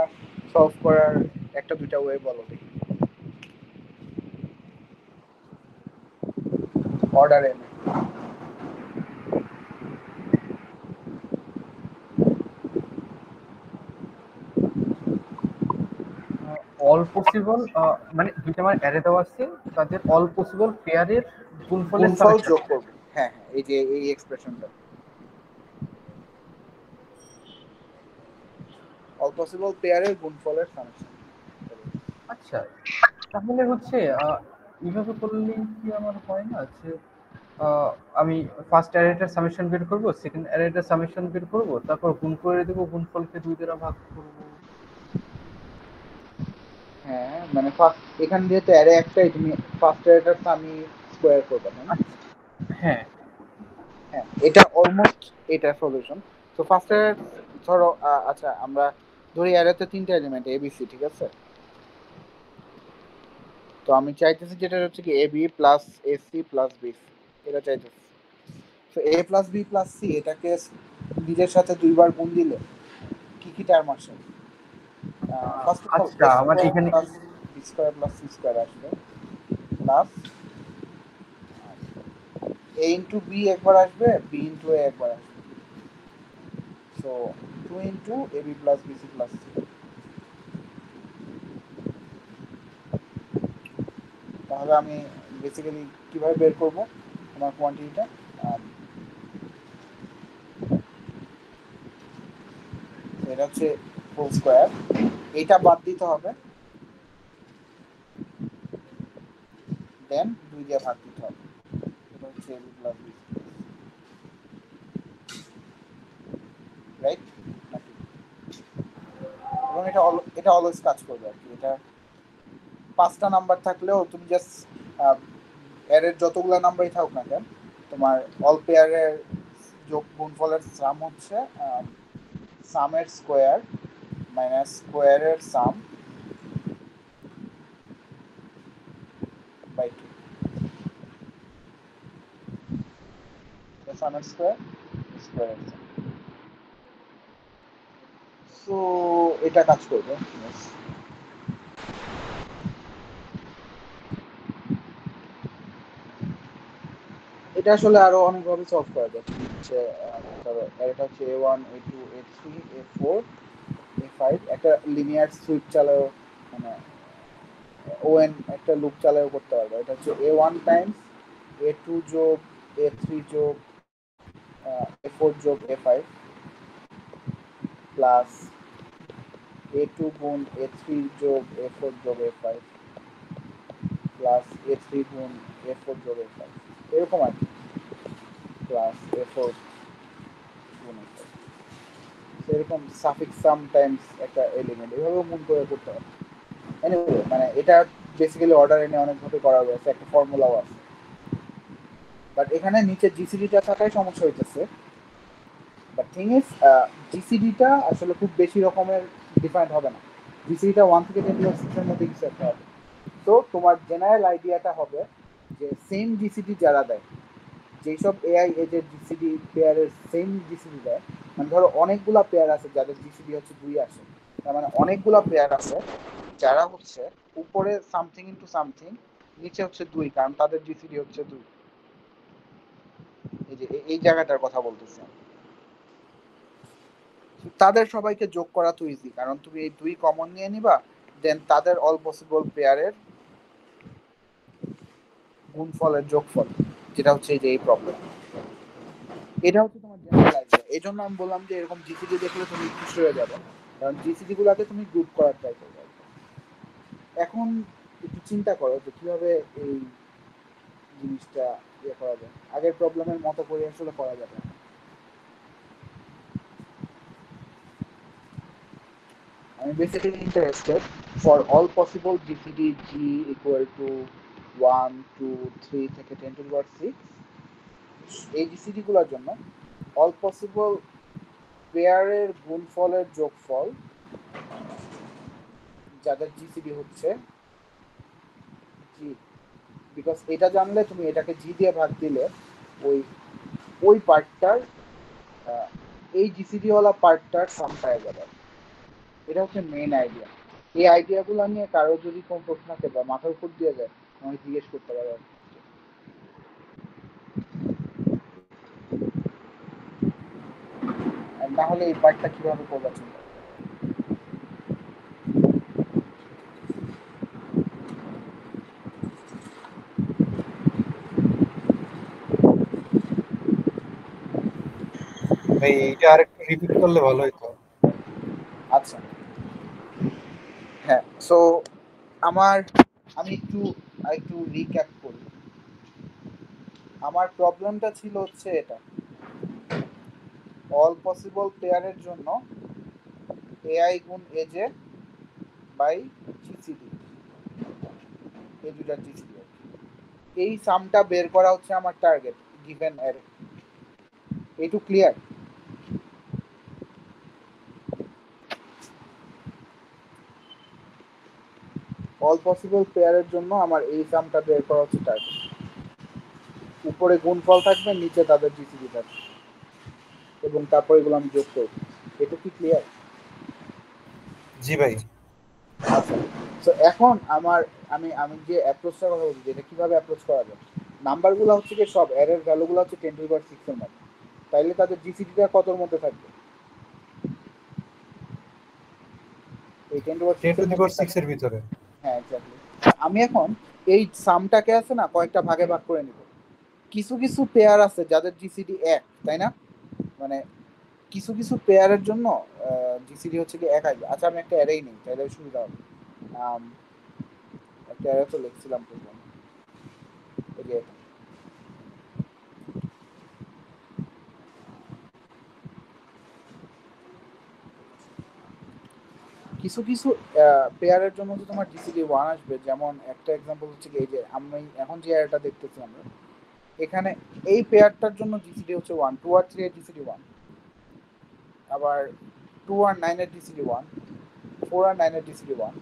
সলভ করার একটা দুইটা ওয়ে বলো দেখি। অর্ডার এনে অল পসিবল মানে দুইটা আমার অ্যারে দেওয়া আছে, তাদের অল পসিবল পেয়ারের গুণফলের গুণফল সামেশন। যোগ করবো। হ্যাঁ হ্যাঁ এই যে এই এক্সপ্রেশনটা অল পসিবল পেয়ারের গুণফলের সামেশন। আচ্ছা, তাহলে হচ্ছে এইভাবে করলে কি আমার হয় না যে আমি ফার্স্ট অ্যারেটার সামেশন বের করব, সেকেন্ড অ্যারেটার সামেশন বের করব, তারপর গুণ করে দেবো, গুণফলকে 2 দ্বারা ভাগ করব। হ্যাঁ মানে ফার্স্ট এখান দিয়ে তো অ্যারে একটাই, তুমি ফার্স্ট অ্যারেটার আমি স্কোয়ার করবে তাই না? হ্যাঁ হ্যাঁ এটা অলমোস্ট এটা সলিউশন। তো ফার্স্ট অ্যারে ধরো আচ্ছা আমরা ধরি অ্যারেতে 3টা এলিমেন্ট এ বি সি, ঠিক আছে? তো আমি চাইতেছি যেটা হচ্ছে কি a b plus a c plus b, এটা চাইতেছি। তো a plus b plus c এটাকে নিজের সাথে দুইবার গুণ দিলে কি কি টার্ম আসে? ফার্স্ট অফ অল আচ্ছা, এ আমার স্কোয়ার এখানে plus b square plus c square আসবে, প্লাস a ইন্টু বি একবার আসবে, বি ইন্টু এ একবার আসবে। So 2 into a b plus b c plus c. তাহলে আমি বেসিক্যালি কিভাবে বের করব আমার কোয়ান্টিটিটা? এটা হচ্ছে হোল স্কোয়ার, এটা বাদ দিতে হবে, দেন 2 দিয়ে ভাগ দিতে হবে। এটা হচ্ছে a b plus b right. এবং এটা অলওয়েজ কাজ করবে আর কি। এটা 5টা নাম্বার থাকলেও তুমি জাস্ট এর যতগুলো নাম্বারই থাকুক না কেন, তোমার অল পেয়ারের যোগ গুণফলের সাম হচ্ছে সামের স্কোয়ার মাইনাস স্কোয়ারের সাম বাই 2 সামের স্কোয়ার স্কোয়ারের সাম। সো এটা কাজ করবে। Yes. এটা আসলে আরো অনেকভাবে সলভ করা যায়। হচ্ছে এটা হচ্ছে a1 a2 a3 a4 a5 একটা লিনিয়ার সুইচ চালাও, মানে ওএন একটা লুপ চালাও করতে পারবে। এটা হচ্ছে a1 টাইমস a2 যোগ a3 যোগ a4 যোগ a5 প্লাস a2 গুণ a3 যোগ a4 যোগ a5 প্লাস a3 গুণ a4 যোগ a5 এরকম আর কি, প্লাস a4 গুণ a5 এরকম সাফিক্স সাম টাইমস একটা এলিমেন্ট, এভাবে মন করে করতে হবে। এনিওয়ে মানে এটা বেসিক্যালি অর্ডার এনে অনেকভাবে করা হয়েছে, একটা ফর্মুলাও আছে। বাট এখানে নিচে জিসিডিটা থাকায় সমস্যা হইতেছে। বাট থিং ইজ জিসিডিটা আসলে খুব বেশি রকমের ডিফারেন্ট হবে না। জিসিডিটা 1 থেকে 10 এর মধ্যে কিছু একটা হবে। তো তোমার জেনারেল আইডিয়াটা হবে যে সেম জিসিডি যারা দেয়, যেসব এআই এজের জিসিডি পেয়ারের সেম জিসিডি দেয়, মানে ধরো অনেকগুলা পেয়ার আছে যাদের জিসিডি হচ্ছে 2 আসে, তার মানে অনেকগুলা পেয়ার আছে যারা হচ্ছে উপরে সামথিং ইনটু সামথিং, নিচে হচ্ছে 2, কারণ তাদের জিসিডি হচ্ছে 2। এই যে এই জায়গাটার কথা বলতেছি আমি। তাদের সবাইকে যোগ করা তো ইজি, কারণ তুমি এই 2 কমন নিয়ে নিবা, দেন তাদের অল পসিবল পেয়ারের গুণফলের যোগফল, যেটা হচ্ছে এই যে এই প্রবলেম। এটা হচ্ছে তোমার জেনারেল আইডিয়া। এই জন্য আমি বললাম যে এরকম জিসিডি দেখলে তুমি খুশি হয়ে যাবে, কারণ জিসিডি গুলাকে তুমি গ্রুপ করার ট্রাই করবে। এখন একটু চিন্তা করো যে কিভাবে এই জিনিসটা ইয়ে করা যায়। আগের প্রবলেমের মতো করে আসলে করা যাবে না। আমি basically interested for all possible GCD G equal to 1 2 3 থেকে 10⁶, এই জিসিডি গুলোর জন্য অল পসিবল পেয়ারের গুণফলের যোগফল যাদের জিসিডি হচ্ছে জি, বিকজ এটা জানলে তুমি এটাকে জি দিয়ে ভাগ দিলে ওই ওই পার্টটার এই জিসিডি ওয়ালা পার্টটার সাম পাওয়া যাবে। এটা হচ্ছে মেইন আইডিয়া। এই আইডিয়াগুলো নিয়ে কারো যদি কোনো প্রশ্ন থাকে বা মাথার উপর দিয়ে যায়, আমাকে জিজ্ঞেস করতে পারে। আর না হলে এই পার্টটা কিভাবে করবা চিন্তা করো। ভাই এইটা আরেকটু রিপিট করলে ভালো হতো। আচ্ছা, হ্যাঁ। সো আমি একটু রিক্যাপ করি। আমার প্রবলেমটা ছিল হচ্ছে এটা, অল পসিবল পেয়ারের জন্য এআই গুণ এজে বাই জিসিডি, এই দুটার জিসিডি, এই সামটা বের করা হচ্ছে আমার টার্গেট গিভেন এর। এইটু ক্লিয়ার? অল পসিবল পেয়ারের জন্য আমার এই সামটা বের করা হচ্ছে টার্গেট। উপরে গুণফল থাকবে, নিচে তাদের জিসিডি থাকবে, এবং তারপর এগুলো আমি যোগ করব। এটা কি ক্লিয়ার? জি ভাই। আচ্ছা, তো এখন আমি যে অ্যাপ্রোচটার কথা বলছি, এটা কিভাবে অ্যাপ্রোচ করা যায়। নাম্বারগুলো হচ্ছে কি সব অ্যারের ভ্যালুগুলো হচ্ছে 10 টু দি পাওয়ার 6 এর মধ্যে, তাইলে তাদের জিসিডিটা কতর মধ্যে থাকবে? এই 10 টু দি পাওয়ার 10 6 টু এর দি মধ্যে পাওয়ার 6 থাকবে। এর ভিতরে। হ্যাঁ এক্স্যাক্টলি। আমি এখন এই সামটাকে আছে না কয়েকটা ভাগে ভাগ করে নিব। কিছু কিছু পেয়ার আছে যাদের জিসিডি 1, তাই না? মানে কিছু কিছু পেয়ারের জন্য জিসিডি হচ্ছে কি 1 আসবে। আচ্ছা আমি একটা অ্যারেই নেই, তাহলে সুবিধা হবে। একটা অ্যারে তো লিখছিলাম প্রথমে, এই যে কিছু কিছু পেয়ারের জন্য তো তোমার জিসিডি 1 আসবে। যেমন একটা এক্সাম্পল হচ্ছে কি এই যে আমি এখন যে অ্যারেটা দেখতেছি আমরা, এখানে এই পেয়ারটার জন্য জিসিডি হচ্ছে 1, 2 আর 3 এর জিসিডি 1, আবার 2 আর 9 এর জিসিডি 1, 4 আর 9 এর জিসিডি 1।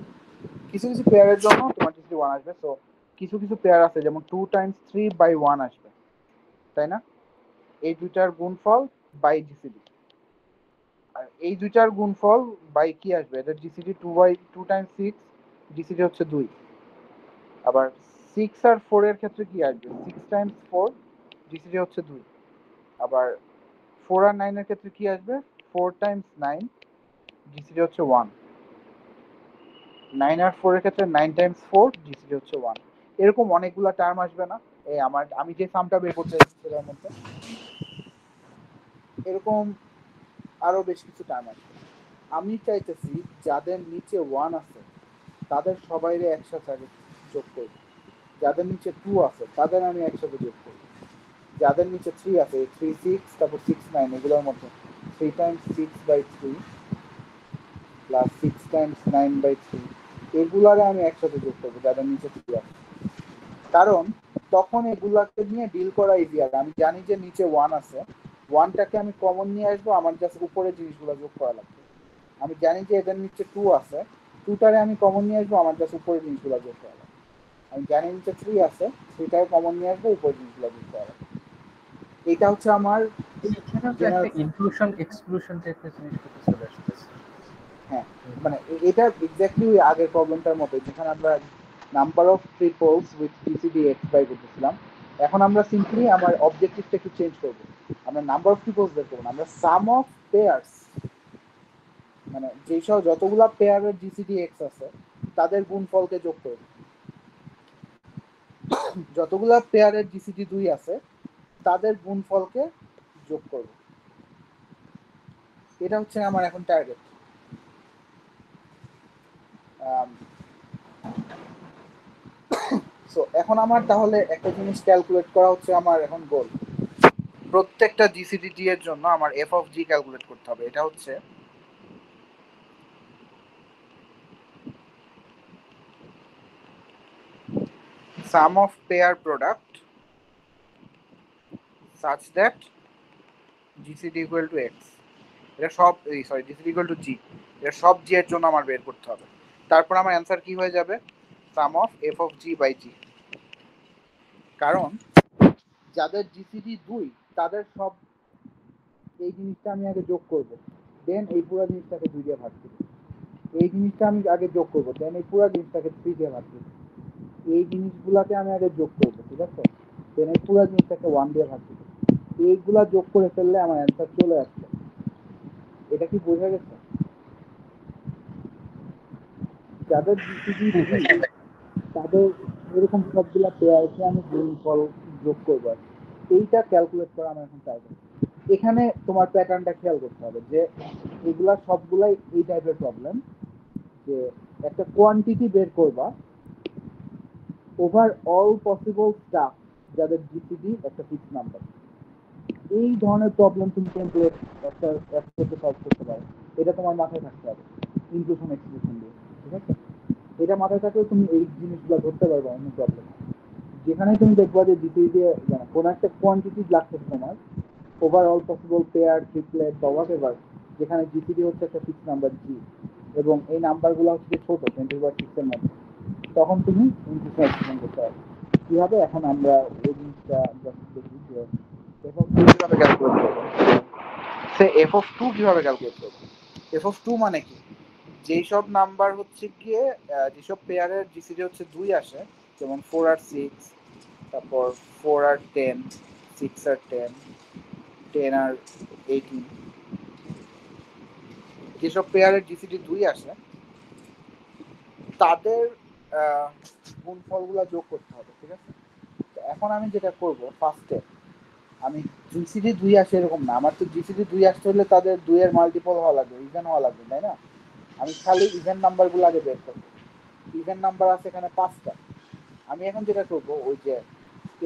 কিছু কিছু পেয়ারের জন্য তোমার জিসিডি 1 আসবে। সো কিছু কিছু পেয়ার আছে যেমন 2 টাইমস 3 বাই 1 আসবে, তাই না? এই দুইটার গুণফল বাই জিসিডি, আর এই দুইটার গুণফল বাই কি আসবে? এটা জিসিডি 2 বাই 2 টাইমস 6, জিসিডি হচ্ছে 2। আবার 6 আর 4 এর ক্ষেত্রে কি আসবে? 6 টাইমস 4, জিসিডি হচ্ছে 2। আবার 4 আর 9 এর ক্ষেত্রে কি আসবে? 4 টাইমস 9, জিসিডি হচ্ছে 1। 9 আর 4 এর ক্ষেত্রে 9 টাইমস 4, জিসিডি হচ্ছে 1। এরকম অনেকগুলা টার্ম আসবে না? এই আমি যে সামটা বের করতে চাইছি সেটার মধ্যে এরকম আরো বেশ কিছু টার্ম আসবে। আমি চাইতেছি যাদের নিচে 1 আছে তাদের সবাইরে একসাথে আগে যোগ করব, যাদের নিচে 2 আছে তাদের আমি একসাথে যোগ করব, যাদের নিচে 3 আছে 3 6 তারপর 6 9 এগুলোর মধ্যে 3 times 6 by 3 plus 6 times 9 by 3 এগুলারে আমি একসাথে যোগ করবো যাদের নিচে 3 আছে। কারণ তখন এগুলাকে নিয়ে ডিল করা ইজিয়ার। আমি জানি যে নিচে 1 আছে, 1টাকে আমি কমন নিয়ে আসবো, আমার জাস্ট উপরে জিনিসগুলো যোগ করা লাগবে। আমি জানি যে এদের নিচে 2 আছে, 2টারে আমি কমন নিয়ে আসবো, আমার জাস্ট উপরে জিনিসগুলো যোগ করা লাগবে। আমি জানি নিচে 3 আছে, 3টাকে কমন নিয়ে আসবো, উপরে জিনিসগুলো যোগ করা লাগবে। এটা হচ্ছে আমার এখানে তো একটা ইনক্লুশন এক্সক্লুশন টাইপের জিনিসপত্র চলে আসতেছে। হ্যাঁ মানে এটা এক্স্যাক্টলি ওই আগের প্রবলেমটার মতো, যেখানে আমরা number of triples with GCD x by করতেছিলাম। এখন আমরা সিম্পলি আমার অবজেক্টিভটা একটু চেঞ্জ করব। আমরা নাম্বার অফ ট্রিপলস বের করবো না, আমরা সাম অফ পেয়ার্স, মানে যেসব যতগুলা পেয়ারের জিসিডি এক্স আছে তাদের গুণফলকে যোগ করব। যতগুলা পেয়ারের জিসিডি 2 আছে তাদের গুণফলকে যোগ করব। এটা হচ্ছে আমার এখন টার্গেট। সো এখন আমার তাহলে একটা জিনিস ক্যালকুলেট করা হচ্ছে আমার এখন গোল। প্রত্যেকটা জিসিডি টি এর জন্য আমার এফ অফ জি ক্যালকুলেট করতে হবে। এটা হচ্ছে sum of pair product such that GCD equal to x. এটা সব জিসিডি ইকুয়াল টু জি, এটা সব জি এর জন্য আমার বের করতে হবে। তারপর আমার অ্যান্সার কি হয়ে যাবে? Sum of f of g by g. কারণ যাদের জিসিডি 2 তাদের সব এই জিনিসটা আমি আগে যোগ করব, দেন এই পুরো জিনিসটাকে 2 দিয়ে ভাগ করব। এই জিনিসটা আমি আগে যোগ করবো, দেন এই পুরো জিনিসটাকে 3 দিয়ে ভাগ করবো। এই জিনিসগুলাকে আমি আগে যোগ করবো, ঠিক আছে? দেন এই পুরো জিনিসটাকে 1 দিয়ে ভাগ করবো। এইগুলা যোগ করে ফেললে আমার অ্যান্সার চলে আসছে। এটা কি বোঝা গেছে? যাদের জিসিডি 2 তাদের এরকম সবগুলা পেয়ারকে আমি গুণফল যোগ করবো। এইটা ক্যালকুলেট করা আমার এখন টার্গেট। এখানে তোমার প্যাটার্নটা খেয়াল করতে হবে যে এগুলা সবগুলাই এই টাইপের প্রবলেম, যে একটা কোয়ান্টিটি বের করবা ওভার অল পসিবল স্টাফ যাদের জিসিডি একটা ফিক্স নাম্বার। এই ধরনের প্রবলেম তুমি টেমপ্লেট একটা সলভ করতে পারো। এটা তোমার মাথায় থাকতে হবে ইনক্লুশন এক্সক্লুশন দিয়ে, ঠিক আছে? এটা মাথায় থাকলে তুমি এই জিনিসগুলো ধরতে পারবে অন্য প্রবলেম। যেখানে তুমি দেখবা যে জিসিডি দিয়ে কোনো একটা কোয়ান্টিটি লাগছে তোমার over all possible pair triplet বা হোয়াট এভার, যেখানে জিসিডি হচ্ছে একটা ফিক্স নাম্বার জি, এবং এই নাম্বারগুলো হচ্ছে ছোট 10⁻6 এর মধ্যে, তখন তুমি ইনক্লুশন এক্সক্লুশন করতে পারবে। কিভাবে? এখন আমরা এই জিনিসটা দেখি যে এফ অফ 2 কিভাবে ক্যালকুলেট করবো। সে এফ অফ 2 কিভাবে ক্যালকুলেট করবো? এফ অফ 2 মানে কি? যেই সব নাম্বার হচ্ছে গিয়ে যেসব পেয়ারের জিসিডি হচ্ছে 2 আসে, যেমন 4 আর 6 তারপর 4 আর 10, 6 আর 10, 10 আর 18, যেসব পেয়ারের জিসিডি 2 আসে তাদের গুণফলগুলো যোগ করতে হবে, ঠিক আছে? তো এখন আমি যেটা করব ফার্স্টে, আমি জিসিডি 2 আসে এরকম না, আমার তো জিসিডি 2 আসতে হলে তাদের 2 এর মাল্টিপল হওয়া লাগবে, ইভেন হওয়া লাগবে, তাই না? আমি খালি ইভেন নাম্বারগুলো আগে বের করবো। ইভেন নাম্বার আছে এখানে 5টা। আমি এখন যেটা করবো ওই যে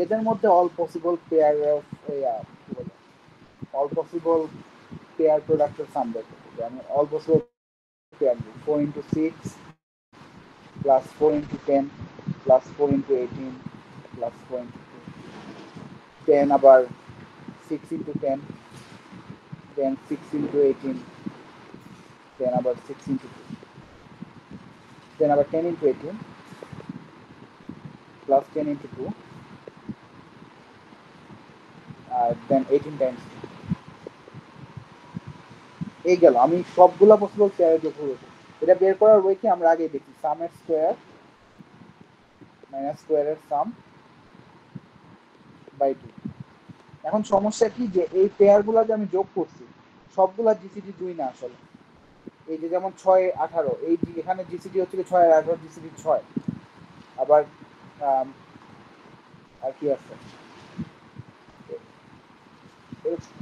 এদের মধ্যে অল পসিবল পেয়ার অফ কি বলে অল পসিবল পেয়ার প্রোডাক্টের সাম বের করবো। আমি অল পসিবল পেয়ার নিব 4 into 6 plus 4 into 10 plus 4 into 18 plus 4 into 2, 10 আবার 6 into 10, then 6 into 18, then আবার 6 into 2, then আবার 10 into 18 plus 10 into 2, আর then 18 times 2। এই গেল, আমি সবগুলা পসিবল পেয়ারে যোগ করব। এটা বের করার ওয়ে কি আমরা আগে দেখি, সামের স্কোয়ার মাইনাস স্কোয়ারের সাম বাই 2। এখন সমস্যা কি যে এই পেয়ারগুলো যে আমি যোগ করছি সবগুলা জিসিডি 2 না আসলে। এই যে যেমন 6 18, এই এখানে জিসিডি হচ্ছে 6 আর 18 জিসিডি 6। আবার আর কি আছে,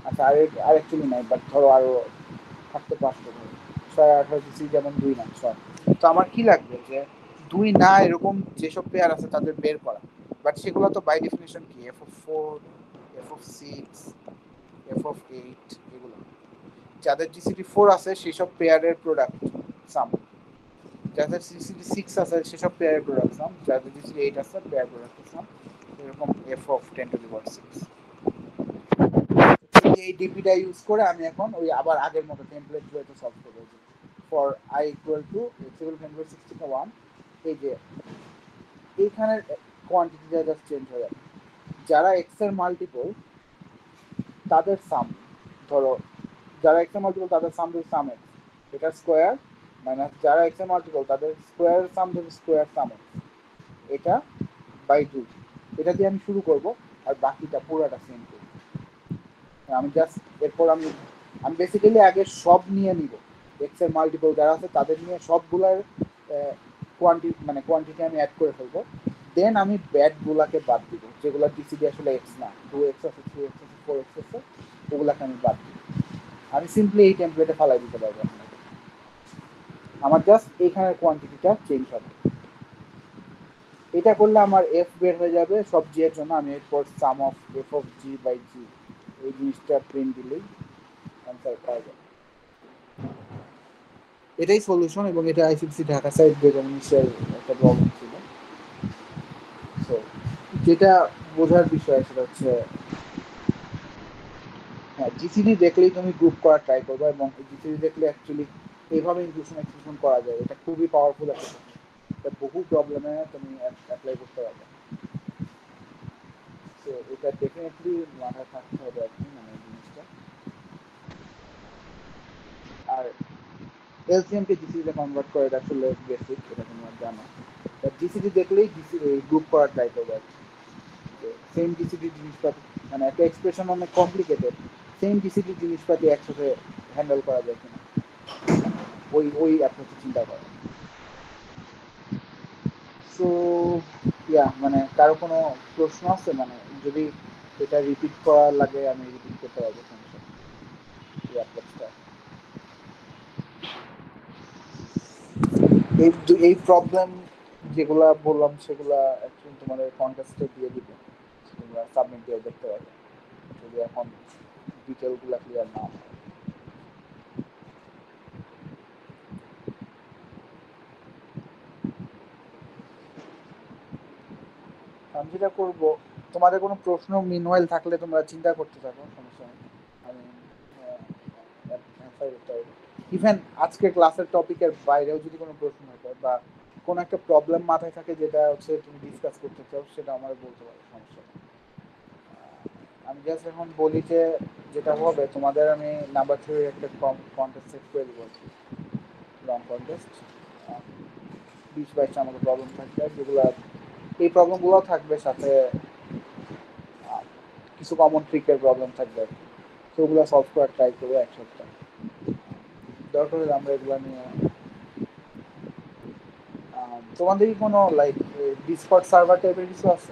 আচ্ছা আর অ্যাকচুয়ালি নাই, বাট ধরো আরো থাকতে পারতো, 6 18 জিসিডি যেমন 2 না 6। তো আমার কি লাগবে যে 2 না এরকম যেসব পেয়ার আছে তাদের বের করা, বাট সেগুলো তো বাই ডেফিনিশন কি F of 4, F of 6, F of 8, এগুলো যাদের জিসিডি 4 আছে সেসব পেয়ারের প্রোডাক্ট সাম, যাদের জিসিডি 6 আছে সেসব পেয়ারের প্রোডাক্ট সাম, যাদের জিসিডি 8 আছে পেয়ার প্রোডাক্ট সাম, এরকম এফ অফ 10 টু দি পাওয়ার 6। এই ডিপিটা ইউজ করে আমি এখন ওই আবার আগের মতো টেমপ্লেট গুলো সলভ করব। For i equal to x equal two 61, এই যে এইখানের কোয়ান্টিটিটা জাস্ট চেঞ্জ হয়ে যাবে। যারা x এর মাল্টিপল তাদের সাম, ধরো যারা x এর মাল্টিপল তাদের সাম ধরো সাম x, এটা স্কোয়ার মাইনাস যারা x এর মাল্টিপল তাদের স্কোয়ার সাম ধরো স্কোয়ার সাম x, এটা বাই 2। এটা দিয়ে আমি শুরু করব আর বাকিটা পুরোটা সেম করব। আমি জাস্ট এরপর আমি বেসিক্যালি আগে সব নিয়ে নিব, এক্স এর মাল্টিপল যারা আছে তাদের নিয়ে সবগুলার কোয়ান্টিটি আমি অ্যাড করে ফেলবো। দেন আমি ব্যাডগুলাকে বাদ দিব, যেগুলো ডিসিডি আসলে এক্স না, 2x আছে 3x আছে 4x আছে, ওগুলাকে আমি বাদ দিব। আমি সিম্পলি এই টেমপ্লেটে ফালাই দিতে পারবো। আমার জাস্ট এইখানের কোয়ান্টিটিটা চেঞ্জ হবে। এটা করলে আমার এফ বের হয়ে যাবে সব জি এর জন্য। আমি এরপর sum of f of g by g এই জিনিসটা প্রিন্ট দিলেই অ্যান্সার পাওয়া যাবে। এটাই সলিউশন, এবং এটা আইসিসি ঢাকা সাইড বেগমের একটা প্রবলেম ছিল। তো যেটা বোঝার বিষয় সেটা হচ্ছে হ্যাঁ, জিসিডি দেখলেই তুমি গ্রুপ করা ট্রাই করবে, এবং জিসিডি দেখলে অ্যাকচুয়ালি এইভাবে ইনক্লুশন এক্সক্লুশন করা যায়। এটা খুবই পাওয়ারফুল একটা টেকনিক, এটা বহু প্রবলেমে তুমি অ্যাপ্লাই করতে পারবে। তো এটা ডেফিনেটলি মাথায় থাকতে হবে আর কি, মানে এই জিনিসটা। আর এলসিএম কে জিসিডি কনভার্ট করে এটা আসলে বেসিক, এটা তোমরা জানো। জিসিডি দেখলেই গ্রুপ করার ট্রাই করবে আর কি। সেম জিসিডি জিনিসপাতি, মানে একটা এক্সপ্রেশন অনেক কমপ্লিকেটেড, সেম জিসিডি জিনিসপাতি একসাথে হ্যান্ডেল করা যায় কিনা, ওই অ্যাপ্রোচে চিন্তা করা। সো মানে কারো কোনো প্রশ্ন আছে? মানে যদি এটা রিপিট করা লাগে আমি রিপিট করতে পারবো, সমস্যা নেই। এই অ্যাপ্রোচটা, এই প্রবলেম যেগুলা বললাম সেগুলা অ্যাকচুয়ালি তোমাদের কন্টেস্টে দিয়ে দিবে, তোমরা সাবমিট দিয়ে দেখতে পারবে যদি এখন ডিটেলগুলো ক্লিয়ার না হয়। আমি যেটা করবো, তোমাদের কোনো প্রশ্ন মিনওয়াইল থাকলে তোমরা চিন্তা করতে থাকো, সমস্যা নেই। আমি অ্যান্সার করতে পারবো। ইভেন আজকে ক্লাসের টপিকের বাইরেও যদি কোনো প্রশ্ন থাকে বা কোনো একটা প্রবলেম মাথায় থাকে যেটা হচ্ছে তুমি ডিসকাস করতে চাও, সেটা আমার বলতে পারো, সমস্যা নেই। আমি জাস্ট এখন বলি যে যেটা হবে, তোমাদের আমি নাম্বার 3 একটা কন্টেস্ট সেট করে দেবো, লং কন্টেস্ট 20-22টা আমাদের প্রবলেম থাকবে, যেগুলো এই প্রবলেমগুলো থাকবে, সাথে কিছু কমন ট্রিকের প্রবলেম থাকবে আর কি। তো ওগুলো সলভ করার ট্রাই করবো এক সপ্তাহ। দরকার হলে আমরা এগুলো নিয়ে তোমাদের কি কোনো লাইক ডিসকর্ড সার্ভার টাইপের কিছু আছে?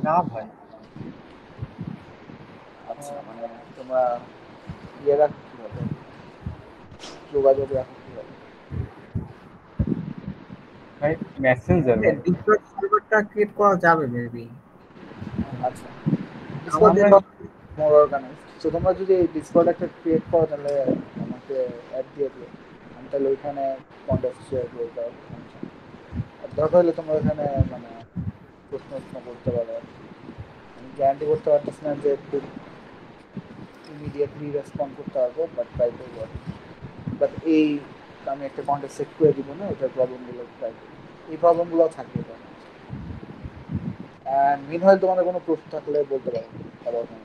না ভাই। আচ্ছা, মানে তোমরা ইয়ে রাখো কিভাবে, যোগাযোগ রাখো কিভাবে? ভাই মেসেঞ্জার ভাই। ডিসকর্ড সার্ভারটা ক্রিয়েট করা যাবে মেবি। আচ্ছা, Discord is not more organized. So তোমরা যদি ডিসকর্ড একটা ক্রিয়েট করো তাহলে আমাকে অ্যাড দিয়ে দিও, আমি তাহলে ওইখানে কন্ট্যাক্ট শেয়ার করে দেওয়া। আর দরকার হলে তোমরা ওখানে মানে প্রশ্ন করতে পারো। আমি গ্যারান্টি করতে পারতেছি না যে খুব ইমিডিয়েটলি রেসপন্ড করতে পারবো, বাট ট্রাই করবো। বাট এই আমি একটা কন্ট্যাক্ট সেট করে দিব না, এটার প্রবলেমগুলো ট্রাই করবো। এই প্রবলেমগুলো থাকে। অ্যান্ড মিনহোয়াইল তোমাদের কোনো প্রশ্ন থাকলে বলতে পারো about it.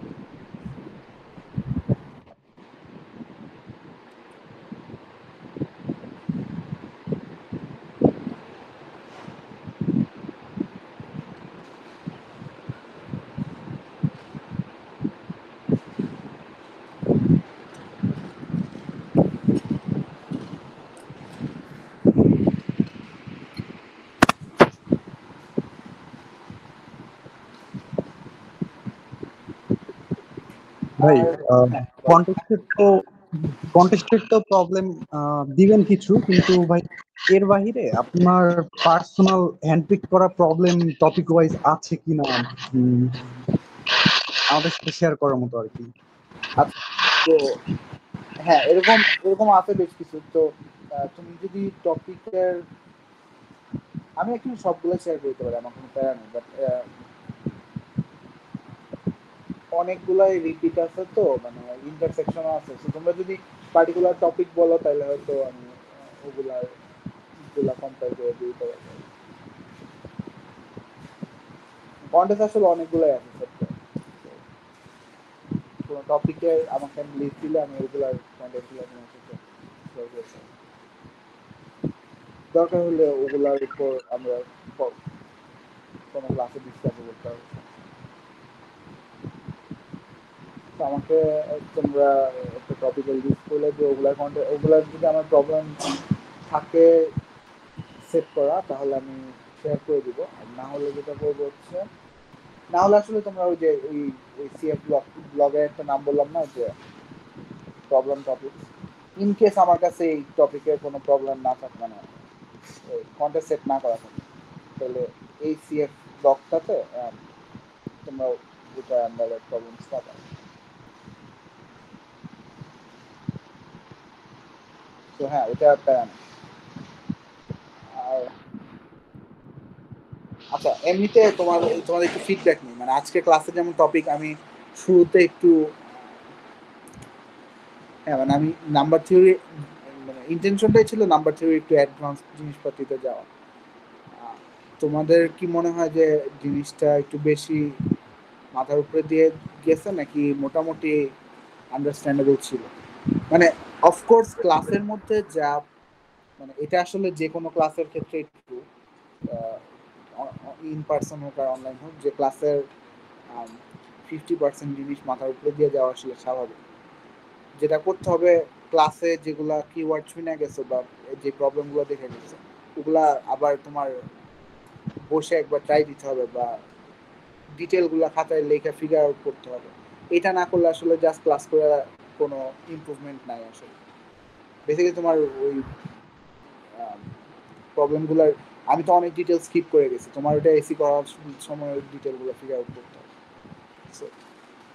ভাই আর কন্টেস্টের তো প্রবলেম দিবেন কিছু, কিন্তু ভাই এর বাহিরে আপনার পার্সোনাল হ্যান্ডপিক করা প্রবলেম টপিক ওয়াইজ আছে কিনা আমাদের সাথে শেয়ার করার মতো আর কি। আচ্ছা, তো হ্যাঁ, এরকম এরকম আছে বেশ কিছু। তো তুমি যদি টপিকের, আমি অ্যাকচুয়ালি সবগুলো শেয়ার করতে পারি, আমার কোনো প্যারা নেই, বাট অনেকগুলাই রিপিট আছে, তো মানে ইন্টারসেকশন আছে। তো তোমরা যদি পার্টিকুলার টপিক বলো তাহলে হয়তো আমি ওগুলা কম্পেয়ার করে দিতে পারবো। কন্টেস্ট আসলে অনেকগুলাই আছে সত্যি। কোনো টপিকে আমাকে লিস্ট দিলে আমি ওগুলার কন্টেন্টগুলো তোমার সাথে শেয়ার করতে পারি। দরকার হলে ওগুলার উপর আমরা কোনো ক্লাসে ডিসকাস করতে পারবো। তো আমাকে তোমরা একটা টপিক্যাল লিস্ট করলে যে ওগুলার যদি আমার প্রবলেম থাকে সেট করা, তাহলে আমি শেয়ার করে দিব। আর না হলে যেটা করবো হচ্ছে, না হলে আসলে তোমরা ওই যে ওই সিএফ ব্লগের একটা নাম বললাম না, যে প্রবলেম টপিক, ইন কেস আমার কাছে এই টপিকের কোনো প্রবলেম না থাকে, মানে কন্টেস্ট সেট না করা থাকে, তাহলে এই সিএফ ব্লগটাতে তোমরা যেটা আন্ডারে প্রবলেম পাবে। তো হ্যাঁ, এটা প্যারা না। আর আচ্ছা, এমনিতে তোমার একটু ফিডব্যাক নেই, মানে আজকে ক্লাসে যেমন টপিক আমি শুরুতে একটু, হ্যাঁ মানে আমি নাম্বার থিওরি, মানে ইন্টেনশনটাই ছিল নাম্বার থিওরি একটু অ্যাডভান্স জিনিসপাতিতে যাওয়া। তোমাদের কি মনে হয় যে জিনিসটা একটু বেশি মাথার উপরে দিয়ে গেছে, নাকি মোটামুটি আন্ডারস্ট্যান্ডেবল ছিল? মানে অফকোর্স ক্লাসের মধ্যে যা, মানে এটা আসলে যে কোনো ক্লাসের ক্ষেত্রে একটু ইন পার্সন হোক আর অনলাইন হোক, যে ক্লাসের 50% জিনিস মাথার উপরে দিয়ে যাওয়া আসলে স্বাভাবিক। যেটা করতে হবে, ক্লাসে যেগুলা কিওয়ার্ড শুনে গেছো বা যে প্রবলেমগুলো দেখে গেছো, ওগুলা আবার তোমার বসে একবার ট্রাই দিতে হবে, বা ডিটেলগুলো খাতায় লেখা ফিগার আউট করতে হবে। এটা না করলে আসলে জাস্ট ক্লাস করে কোনো ইমপ্রুভমেন্ট নাই আসলে। বেসিক্যালি তোমার ওই প্রবলেমগুলোর, আমি তো অনেক ডিটেল স্কিপ করে গেছি, তোমার ওটা এসি করার সময় ওই ডিটেলগুলো ফিগার আউট করতে হবে। সো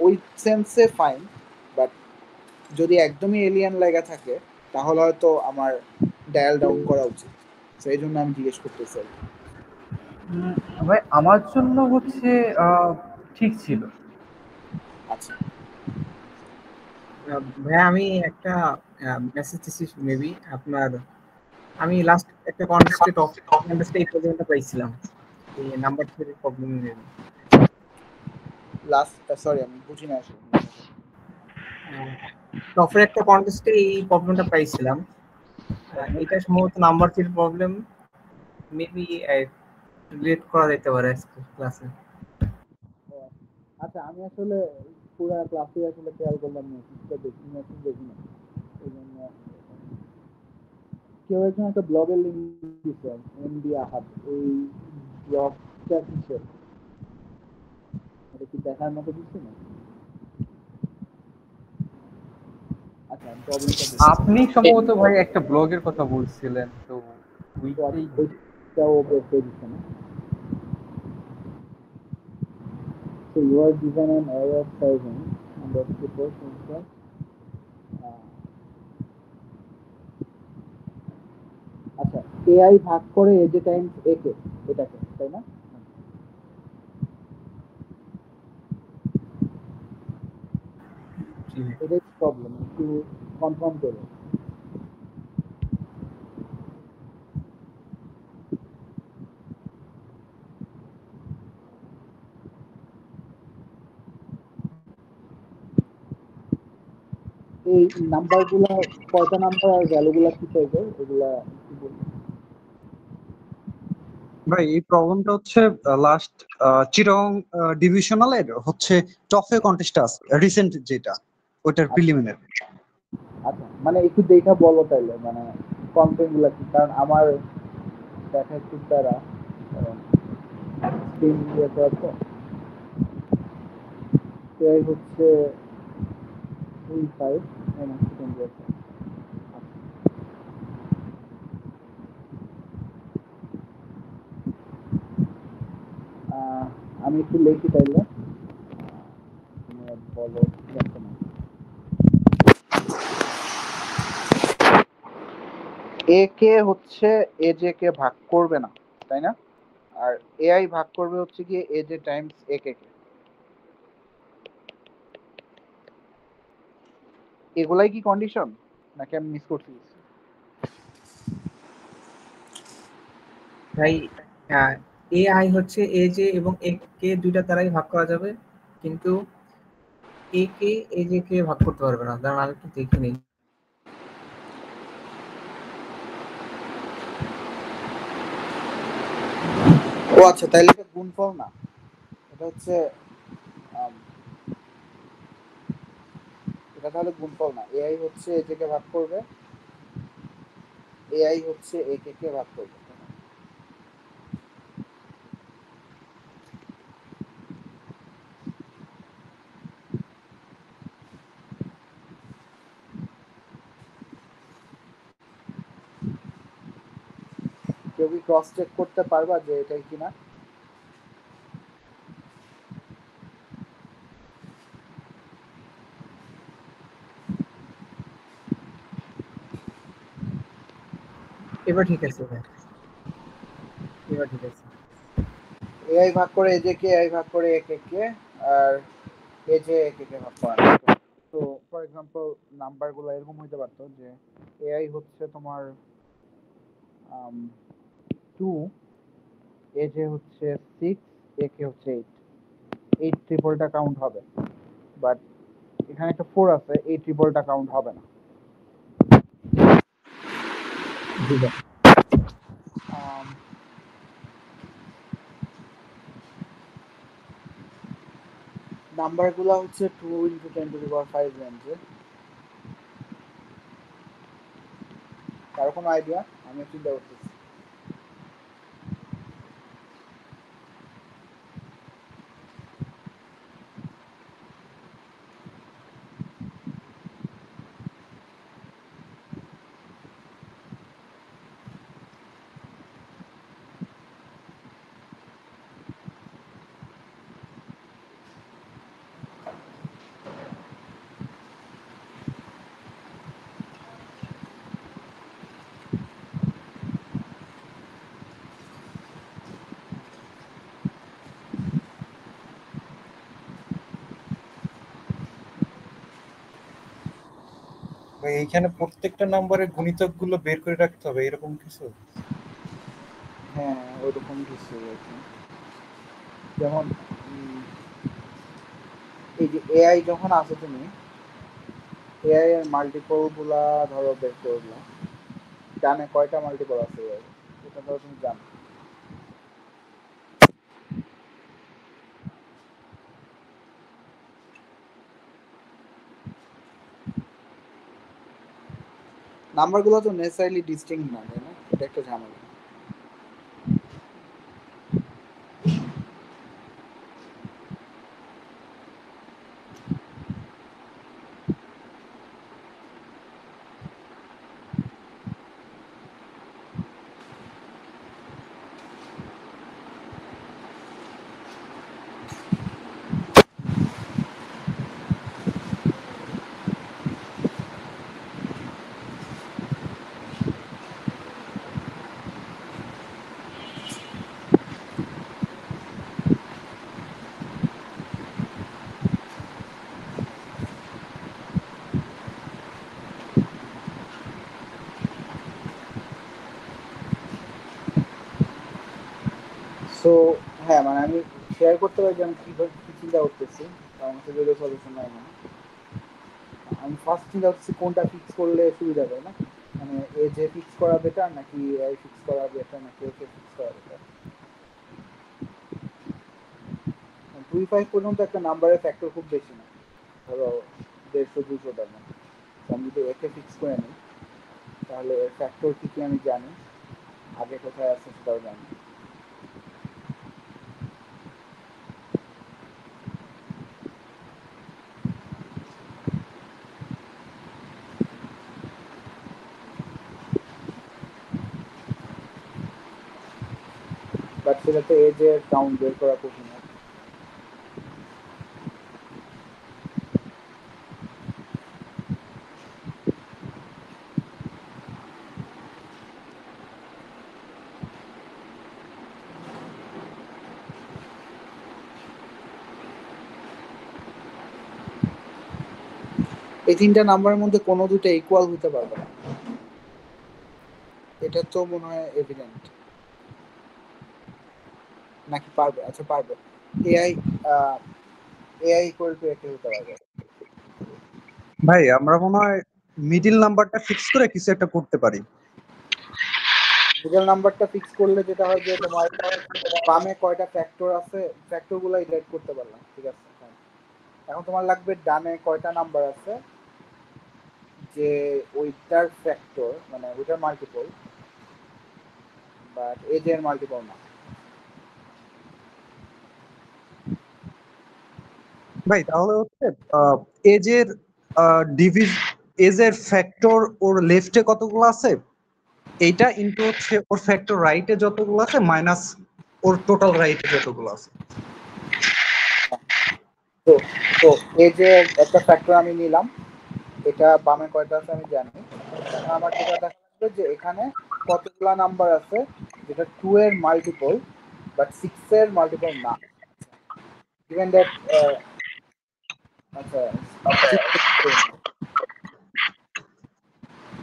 ওই সেন্সে ফাইন, বাট যদি একদমই এলিয়ান লাগা থাকে তাহলে হয়তো আমার ডায়াল ডাউন করা উচিত। তো এই জন্য আমি জিজ্ঞেস করতে চাই। ভাই আমার জন্য হচ্ছে ঠিক ছিল। আচ্ছা, ভাইয়া আমি একটা মেসেজ দিচ্ছি মেবি আপনার। আমি লাস্ট একটা কন্টেস্টে টপ কন্টেস্টে এই প্রবলেমটা পাইছিলাম, এই নাম্বার থিওরি প্রবলেম নিয়ে। লাস্ট, সরি আমি বুঝি না আসলে। টপের একটা কন্টেস্টে এই প্রবলেমটা পাইছিলাম। এটা সম্ভবত number theory problem, maybe relate করা যেতে পারে ক্লাসে। আচ্ছা, আমি আসলে পুরো ক্লাসে আসলে খেয়াল করলাম মেসেজটা দেখি না, এই জন্য কেউ একজন একটা ব্লগের লিঙ্ক দিচ্ছে, এমডি আহাদ, এই ব্লগটা কিসের, এটা কি দেখার মতো কিছু না? আচ্ছা, আমি প্রবলেমটা দেখি। আপনি সম্ভবত ভাই একটা ব্লগের কথা বলছিলেন, তো ওইটাই ওইটাও পেয়ে দিচ্ছে না। So you are given an array of thousands and that's the first instance. আচ্ছা, এআই ভাগ করে এ যে টাইমস এ কে, এটাকে, তাই না? এটাই প্রবলেম, একটু কনফার্ম করো। এই নাম্বারগুলা কয়টা নাম্বার আর ভ্যালুগুলা কি টাইপের, এগুলা কি বলবো? ভাই এই প্রবলেমটা হচ্ছে লাস্ট চিরং ডিভিশনালের হচ্ছে টফে কন্টেস্ট আছে রিসেন্ট যেটা, ওটার প্রিলিমিনারি। আচ্ছা, মানে একটু দেখা বলো তাইলে, মানে কন্টেন্ট গুলা কি, কারণ আমার দেখা একটু তারা স্ক্রিন দিয়ে তো এআই হচ্ছে 5 আমি একটু লেখি তাইলে, তুমি বলো দেখো না। এ কে হচ্ছে এ যে কে ভাগ করবে না, তাই না? আর এআই ভাগ করবে হচ্ছে কি এ যে টাইমস এ কে কে। এগুলাই কি কন্ডিশন, নাকি আমি মিস করছি? ভাই এআই হচ্ছে এ যে এবং এ কে দুইটা দ্বারাই ভাগ করা যাবে, কিন্তু এ কে এ যে কে ভাগ করতে পারবে না। কারণ আমি একটু দেখে নিই। ও আচ্ছা, তাহলে এটা গুণফল না, এটা হচ্ছে এটা তাহলে গুণফল না। এআই হচ্ছে এ কে ভাগ করবে, এআই হচ্ছে এ কে ভাগ করবে। কেউ কি ক্রস চেক করতে পারবা যে এটাই কিনা? এবার ঠিক আছে ভাই, এবার ঠিক আছে। এআই ভাগ করে এ কে, এআই ভাগ করে এ কে, আর এ যে এ কে ভাগ করে না। তো ফর এক্সাম্পল নাম্বারগুলো এরকম হইতে পারতো যে এআই হচ্ছে তোমার 2, এ যে হচ্ছে 6, এ কে হচ্ছে 8, 8 ট্রিপলটা কাউন্ট হবে, বাট এখানে একটা 4 আছে, এই ট্রিপলটা কাউন্ট হবে না। নাম্বারগুলো হচ্ছে 2 × 10⁵ রেঞ্জে। তার কোনো আইডিয়া? আমি চিন্তা করতেছি। ভাই এইখানে প্রত্যেকটা নাম্বারের গুণিতক গুলো বের করে রাখতে হবে এরকম কিছু? হ্যাঁ, ওরকম কিছু আছে। যেমন এই যে এআই যখন আছে, তুমি এআই এর মাল্টিপল গুলা ধরো বের করলা, জানে কয়টা মাল্টিপল আছে এআই, এটা ধরো তুমি জানো। নাম্বারগুলো তো নেসেসারিলি ডিস্টিংক্ট না, তাই না? এটা একটা ঝামেলা। সো হ্যাঁ, মানে আমি শেয়ার করতে পারি যে আমি কীভাবে কী চিন্তা করতেছি, আমার কাছে যদি সলিউশন নাই না। আমি ফার্স্ট চিন্তা করতেছি কোনটা ফিক্স করলে সুবিধা হবে, না মানে এ যে ফিক্স করা বেটার নাকি এআই ফিক্স করা বেটার নাকি ওকে ফিক্স করা বেটার। 2-5 পর্যন্ত একটা নাম্বারের ফ্যাক্টর খুব বেশি না, ধরো 150-200টার মতো। আমি যদি একে ফিক্স করে নিই তাহলে এর ফ্যাক্টর কী কী আমি জানি, আগে কোথায় আছে সেটাও জানি। বাট সেটাতে এজ এর কাউন্ট বের করা কঠিন হয়। এই তিনটা নাম্বারের মধ্যে কোনো দুটো ইকুয়াল হতে পারবে না, এটা তো মনে হয় এভিডেন্ট। নাকি পারবে? আচ্ছা পারবে। এআই এআই ইকুয়াল টু একটা হতে পারবে। ভাই আমরা মনে হয় মিডিল নাম্বারটা ফিক্স করে কিছু একটা করতে পারি। মিডল নাম্বারটা ফিক্স করলে যেটা হয় যে তোমার বামে কয়টা ফ্যাক্টর আছে, ফ্যাক্টরগুলো ইটারেট করতে পারলাম, ঠিক আছে। এখন তোমার লাগবে ডানে কয়টা নাম্বার আছে যে ওইটার ফ্যাক্টর, মানে ওইটার মাল্টিপল, বাট এজ এর মাল্টিপল না। ভাই তাহলে হচ্ছে এজের এজের ফ্যাক্টর ওর লেফটে কতগুলো আছে এইটা ইনটু হচ্ছে ওর ফ্যাক্টর রাইটে যতগুলো আছে মাইনাস ওর টোটাল রাইটে যতগুলো আছে। তো তো এজের একটা ফ্যাক্টর আমি নিলাম, এটা বামে কয়টা আছে আমি জানি। এখন আমার যেটা দেখা যাবে যে এখানে কতগুলা নাম্বার আছে যেটা 2 এর মাল্টিপল বাট 6 এর মাল্টিপল না। ইভেন দ্যাট আচ্ছা 6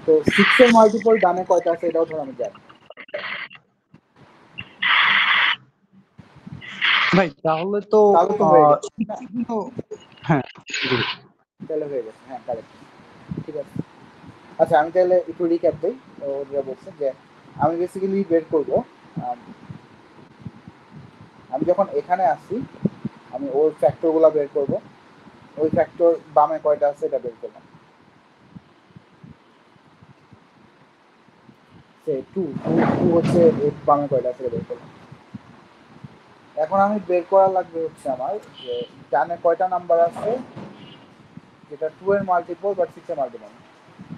তো 6 এর মাল্টিপল ডানে কয়টা আছে এটাও ধর আমি জানি। ভাই তাহলে তো তাহলে তো হয়ে গেছে, হ্যাঁ তাহলে হয়ে গেছে, হ্যাঁ কারেক্ট, ঠিক আছে। আচ্ছা আমি তাহলে একটু রিক্যাপ দিই। ওরা বলছে যে আমি বেসিক্যালি বের করব, আমি যখন এখানে আসি আমি ওর ফ্যাক্টরগুলো বের করব, ওই ফ্যাক্টর বামে কয়টা আছে এটা বের করলাম, সে 2 হচ্ছে বামে কয়টা আছে এটা বের করলাম। এখন আমি বের করা লাগবে হচ্ছে আমার যে ডানে কয়টা নাম্বার আছে যেটা 2 এর মাল্টিপল বাট 6 এর মাল্টিপল।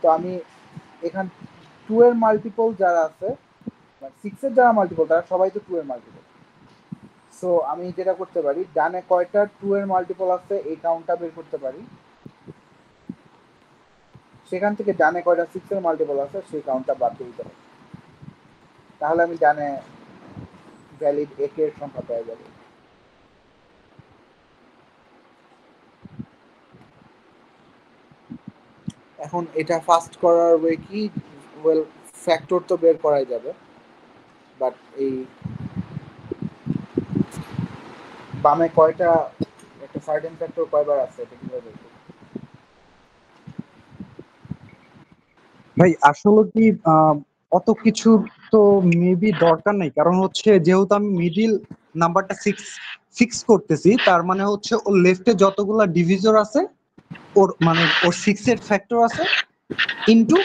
তো আমি এখান 2 এর মাল্টিপল যারা আছে মানে 6 এর যারা মাল্টিপল তারা সবাই তো 2 এর মাল্টিপল। সো আমি যেটা করতে পারি ডানে কয়টা 2 এর মাল্টিপল আছে এই কাউন্টটা বের করতে পারি, সেখান থেকে ডানে কয়টা 6 এর মাল্টিপল আছে সেই কাউন্টটা বাদ দিয়ে দিতে পারি, তাহলে আমি ডানে ভ্যালিড একের সংখ্যা পেয়ে যাবো। এখন এটা ফাস্ট করার ওয়ে কি, ওয়েল ফ্যাক্টর তো বের করাই যাবে, বাট এই বামে কয়টা একটা সার্টেন ফ্যাক্টর কয়বার আছে এটা কিভাবে বের করব? ভাই আসলে কি অত কিছু তো মেবি দরকার নেই, কারণ হচ্ছে যেহেতু আমি মিডিল নাম্বারটা ফিক্স করতেছি তার মানে হচ্ছে ওর লেফটে যতগুলা ডিভিজর আছে ওর মানে ওর 6 এর ফ্যাক্টর আছে ইনটু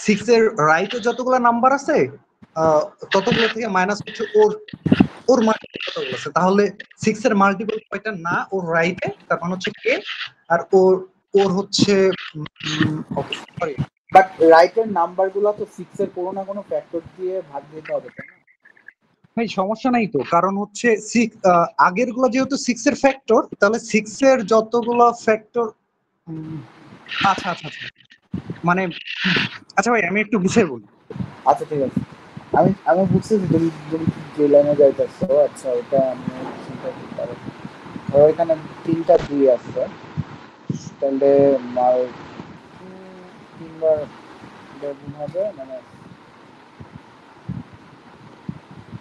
সিক্স এর রাইটে যতগুলো নাম্বার আছে ততগুলো থেকে মাইনাস হচ্ছে ওর ওর মাল্টিপল কতগুলো আছে, তাহলে সিক্স এর মাল্টিপল কয়টা না ওর রাইটে, তার মানে হচ্ছে কে, আর ওর ওর হচ্ছে ওকে সরি বাট রাইটের নাম্বারগুলো তো 6 এর কোনো না কোনো ফ্যাক্টর দিয়ে ভাগ দিতে হবে, তাই না? ভাই সমস্যা নাই তো, কারণ হচ্ছে আগের গুলো যেহেতু সিক্স এর ফ্যাক্টর, তাহলে সিক্স এর যতগুলো ফ্যাক্টর আচ্ছা আচ্ছা আচ্ছা মানে আচ্ছা ভাই আমি একটু গুছিয়ে বলি। আচ্ছা ঠিক আছে, আমি আমি বুঝতেছি তুমি তুমি যে লাইনে যাইতেছো। আচ্ছা ওটা আমি চিন্তা করতে পারি। ধরো এখানে 3টা 2 আছে, তাহলে মাল 3বার গুণ হবে, মানে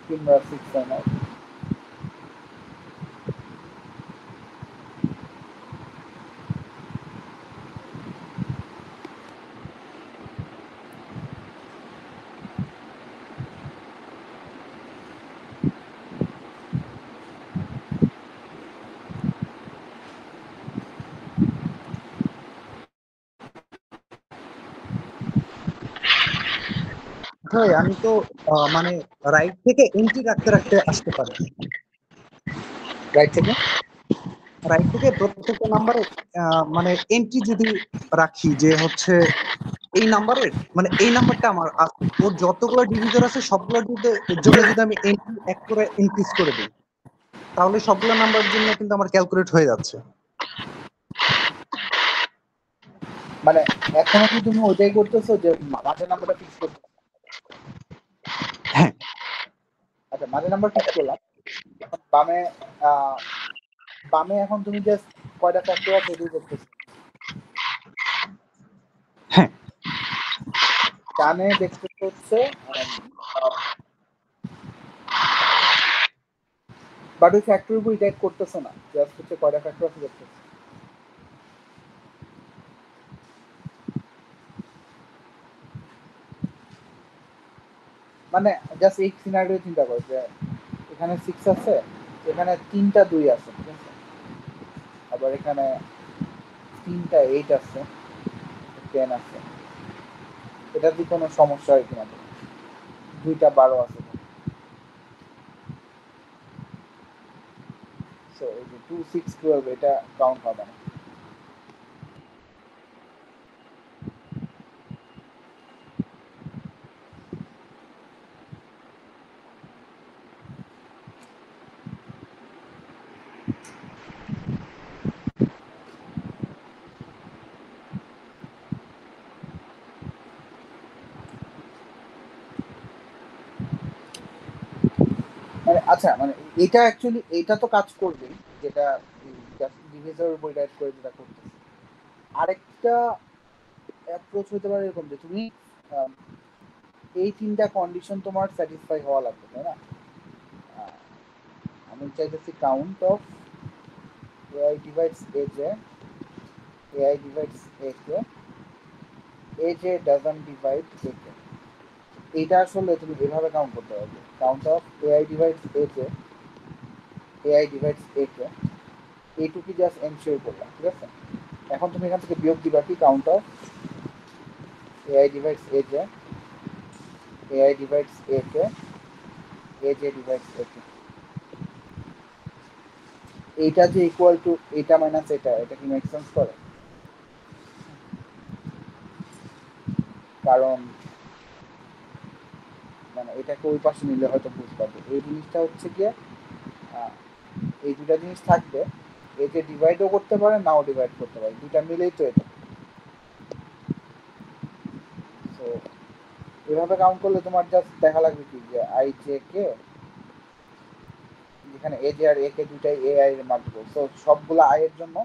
3বার 6 হয় না। ভাই আমি তো মানে রাইট থেকে এন্ট্রি রাখতে রাখতে আসতে পারি, রাইট থেকে রাইট থেকে প্রত্যেকটা নাম্বারে মানে এন্ট্রি যদি রাখি যে হচ্ছে এই নাম্বারের মানে এই নাম্বারটা আমার ওর যতগুলো ডিভিজর আছে সবগুলোর জন্য যদি আমি এন্ট্রি এক করে ইনক্রিজ করে দিই, তাহলে সবগুলো নাম্বারের জন্য কিন্তু আমার ক্যালকুলেট হয়ে যাচ্ছে। মানে এখনো কি তুমি ওইটাই করতেছো যে মাঝে নাম্বারটা ফিক্স করতে? হ্যাঁ আচ্ছা মাঝে নাম্বার ফিক্স করলাম, এখন বামে বামে এখন তুমি জাস্ট কয়টা ফ্যাক্টর আছে এটাই করতেছো। হ্যাঁ ডানে দেখতেছো হচ্ছে বাট ওই ফ্যাক্টরির উপর ইটারেট করতেছো না, জাস্ট হচ্ছে কয়টা ফ্যাক্টর আছে দেখতেছো। মানে জাস্ট এই সিনারিও চিন্তা করো যে এখানে 6 আছে, এখানে 3টা 2 আছে, ঠিক আছে, আবার এখানে 3টা 8 আছে, 10 আছে। এটা কি কোনো সমস্যা হয় কিনা? 2টা 12 আছে, সো এই যে 2 6 12 এটা কাউন্ট হবে না। মানে আচ্ছা মানে এটা অ্যাকচুয়ালি এটা তো কাজ করবেই, যেটা ডিভিজর উপর ইটারেট করে যেটা করতেছে। আরেকটা অ্যাপ্রোচ হতে পারে এরকম যে তুমি আম, এই 3টা কন্ডিশন তোমার স্যাটিসফাই হওয়া লাগবে, তাই না? আহ, আমি চাইতেছি count of a i divides a j, a i divides a k, a j doesn't divide একে। এইটা আসলে তুমি এভাবে কাউন্ট করতে পারবে, count of a i divides a j, a i divides a k, এইটুকু জাস্ট এনশিওর করলাম, ঠিক আছে। এখন তুমি এখান থেকে বিয়োগ দিবা কি count of a i divides a j, a i divides a k, a j divides একে। এইটা যে ইকুয়াল টু এটা মাইনাস এটা, এটা কি মেক সেন্স করে? কারণ মানে এটাকে ওই পাশে নিলে হয়তো বুঝতে পারবে। এই জিনিসটা হচ্ছে গিয়ে এই দুটা জিনিস থাকবে, একে ডিভাইডও করতে পারে নাও ডিভাইড করতে পারে, দুটা মিলেই তো এটা। তো এভাবে কাউন্ট করলে তোমার জাস্ট দেখা লাগবে কি যে আই জে কে, যেখানে এ জে আর এ কে দুটাই এ আই এর মাল্টিপল, তো সবগুলো আই এর জন্য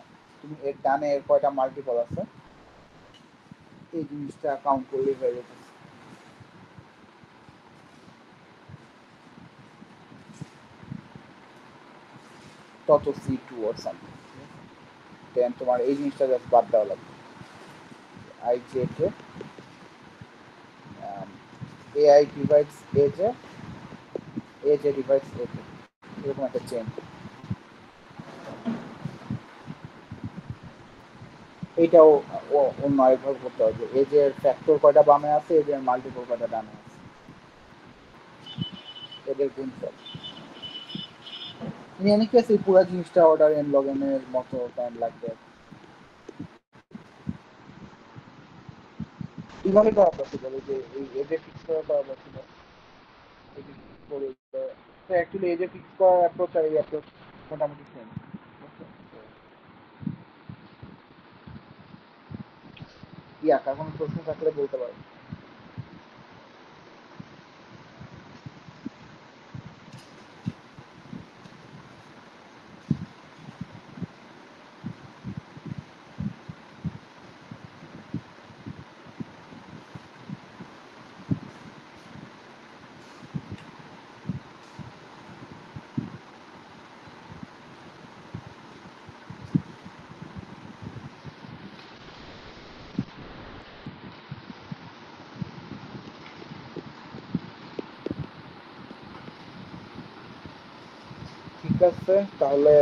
তুমি এর ডানে এর কয়টা মাল্টিপল আছে এই জিনিসটা কাউন্ট করলেই হয়ে যেতে। তত c two or something, then তোমার এই জিনিসটা জাস্ট বাদ দেওয়া লাগবে, i j k a i divides a j, a j divides একে, এরকম একটা চেন। এইটাও অন্য আরেকভাবে করতে হবে, এজের ফ্যাক্টর কয়টা বামে আছে, এজের মাল্টিপল কয়টা ডানে আছে, এদের গুণফল। ইন এনি কেস এই পুরো জিনিসটা অর্ডার এন লগ এন এর মতো টাইম লাগবে। কিভাবে করা পসিবল, যে এই এজে ফিক্স করা পসিবল, অ্যাকচুয়ালি এজে ফিক্স করার অ্যাপ্রোচ আর এই অ্যাপ্রোচ মোটামুটি সেম। কার কোনো প্রশ্ন থাকলে বলতে পারো। ঠিক আছে, তাহলে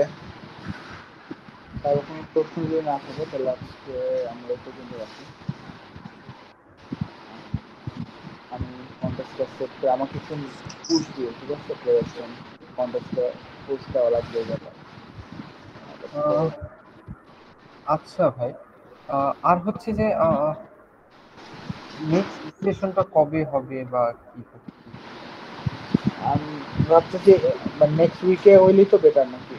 কারো কোনো প্রশ্ন যদি না থাকে তাহলে আজকে আমরা এই পর্যন্ত রাখি। আমি কন্টেস্টটা সেট করে আমাকে একটু পুশ দিও, ঠিক আছে? প্লেয়ারশন কন্টেস্টে পুশ দেওয়া লাগবে এই ব্যাপার। আচ্ছা ভাই, আর হচ্ছে যে নেক্সট সেশনটা কবে হবে বা কি হবে? আমি ভাবছি যে নেক্সট উইকে হইলেই তো বেটার নাকি?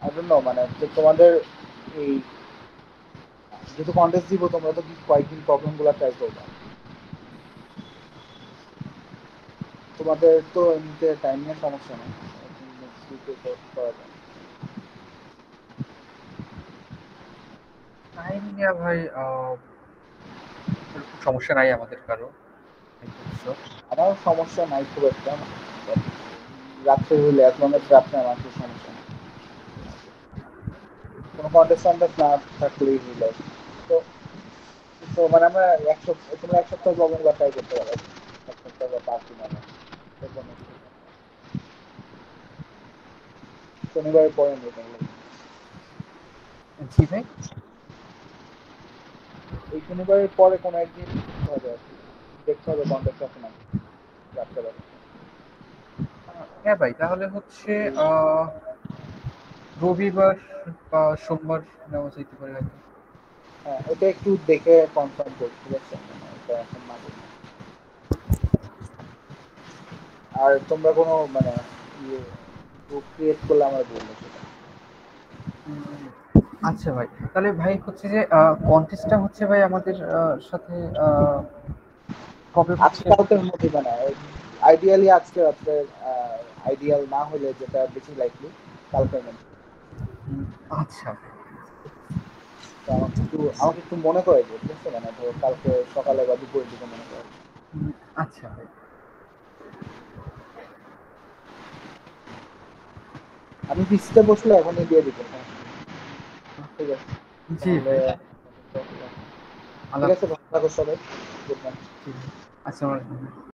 আই ডোন্ট নো, মানে যে তোমাদের এই যেহেতু কন্টেস্ট দিব, তোমরা তো কয়েকদিন প্রবলেমগুলো ট্রাই করবে। তোমাদের তো এমনিতে টাইম নিয়ে সমস্যা নেই, নেক্সট উইকে করা যায়। টাইম নিয়ে ভাই এরকম সমস্যা নাই আমাদের কারো, আমার সমস্যা নাই খুব একটা, রাত্রে হইলে এক লং রাত্রে আমার খুব সমস্যা নেই, কোনো কন্টেস্ট না থাকলেই হইল। তো তো মানে আমরা এক সপ্তাহ, তোমরা এক সপ্তাহ প্রবলেম ট্রাই করতে পারো, এক সপ্তাহ বা 5 দিন আগে। শনিবারের পরে নেই তাহলে, জি ভাই। এই শনিবারের পরে কোনো একদিন হবে আর কি, দেখতে হবে কন্টেস্ট আছে নাকি রাত্রেবেলা। হ্যাঁ ভাই, তাহলে হচ্ছে রবিবার বা সোমবার নেওয়া যেতে পারে হয়তো। হ্যাঁ, এটা একটু দেখে কনফার্ম করি, ঠিক আছে? এটা এখন না বলি। আর তোমরা কোনো মানে ইয়ে গ্রুপ ক্রিয়েট করলে আমার বললো সেটা। আচ্ছা ভাই, তাহলে ভাই হচ্ছে যে কন্টেস্টটা হচ্ছে ভাই আমাদের সাথে কবে হচ্ছে? আজকালকের মধ্যে মানে আইডিয়ালি আজকে রাত্রে, আইডিয়াল না হলে যেটা বেশি লাইকলি কালকের মধ্যে। আচ্ছা তো আমাকে একটু মনে করে দিও, ঠিক আছে? মানে ধরো কালকে সকালে বা দুপুরের দিকে মনে করে। আচ্ছা ভাই। আমি পিসিতে বসলে এখনই দিয়ে দিতে, হ্যাঁ ঠিক আছে? জি তাহলে ভাই। ঠিক আছে, ভালো থাকো সবাই, গুড নাইট। আচ্ছা।